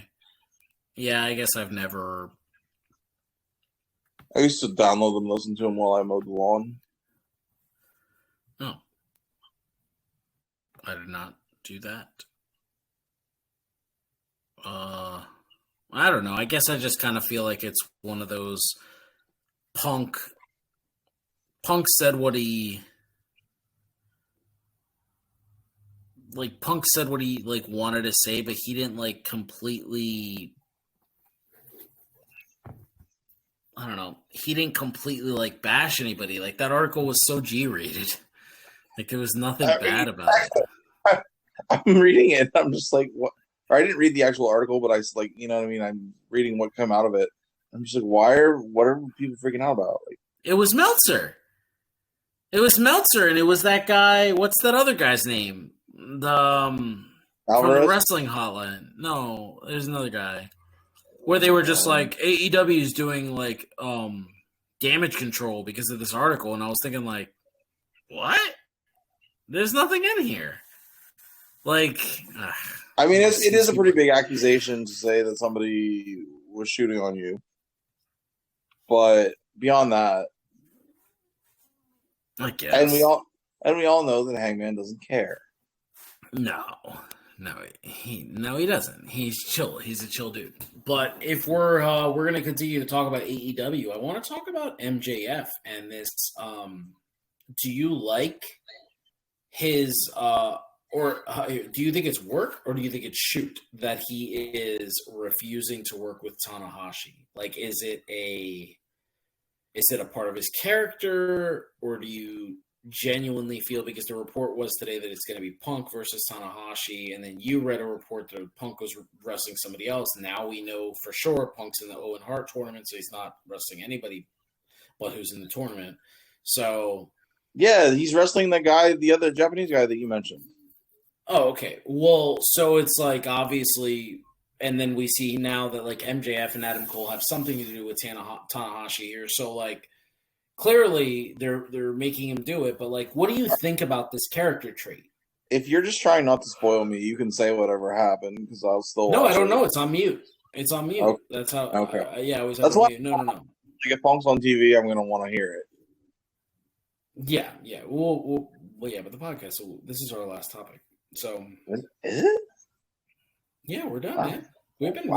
Yeah, I guess I've never... I used to download them and listen to them while I mowed the lawn. Oh. I did not do that. I don't know. I guess I just kind of feel like it's one of those Punk said what he... Punk said what he wanted to say, but he didn't completely... I don't know. He didn't completely bash anybody. That article was so G-rated. There was nothing bad about it. I'm reading it. I'm just like, what? Or I didn't read the actual article, but I you know what I mean? I'm reading what came out of it. I'm just like, what are people freaking out about? It was Meltzer. And it was that guy. What's that other guy's name? From the Wrestling Hotline. No, there's another guy. Where they were just AEW is doing damage control because of this article, and I was thinking what? There's nothing in here. I mean, it is a pretty big accusation to say that somebody was shooting on you. But beyond that, I guess. And we all know that Hangman doesn't care. No, he doesn't. He's chill. He's a chill dude. But if we're gonna continue to talk about AEW, I want to talk about MJF and this. Do you like his or do you think it's work or do you think it's shoot that he is refusing to work with Tanahashi? Like, is it a part of his character, or do you genuinely feel, because the report was today that it's going to be Punk versus Tanahashi, and then you read a report that Punk was wrestling somebody else. Now we know for sure Punk's in the Owen Hart tournament, so he's not wrestling anybody but who's in the tournament. So yeah, he's wrestling the other Japanese guy that you mentioned. Oh, okay. Well, so it's like obviously, and then we see now that like MJF and Adam Cole have something to do with Tanahashi here. So like clearly they're making him do it. But like, what do you think about this character trait? If you're just trying not to spoil me, you can say whatever happened because I'll still. No, I don't know. It's on mute. It's on mute. Okay. That's how. Okay. Yeah, it was. That's on mute. No. Like if Punk's on TV, I'm going to want to hear it. Yeah. Well, yeah, but the podcast. So this is our last topic. So is it? Yeah, we're done, man. We've been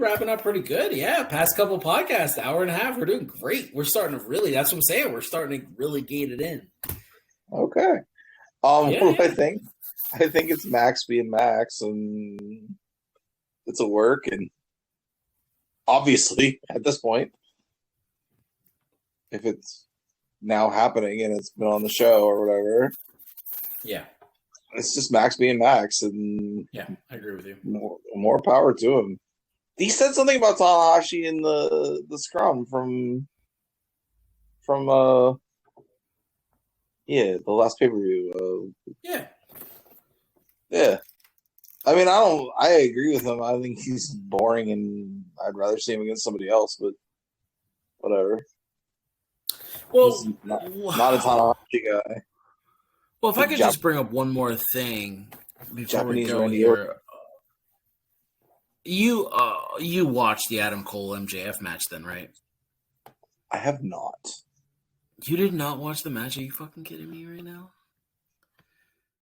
wrapping up pretty good. Yeah, past couple podcasts, hour and a half. We're doing great. We're starting to really. That's what I'm saying. We're starting to really gate it in. Okay. What do I think? I think it's Max being Max, and it's a work, and obviously at this point, if it's now happening and it's been on the show or whatever, yeah. It's just Max being Max, and yeah, I agree with you. More power to him. He said something about Tanahashi in the scrum from the last pay-per-view. Yeah. I mean, I agree with him. I think he's boring, and I'd rather see him against somebody else. But whatever. Well, he's not a Tanahashi guy. Well, if I could just bring up one more thing before we go here. You watched the Adam Cole MJF match then, right? I have not. You did not watch the match? Are you fucking kidding me right now?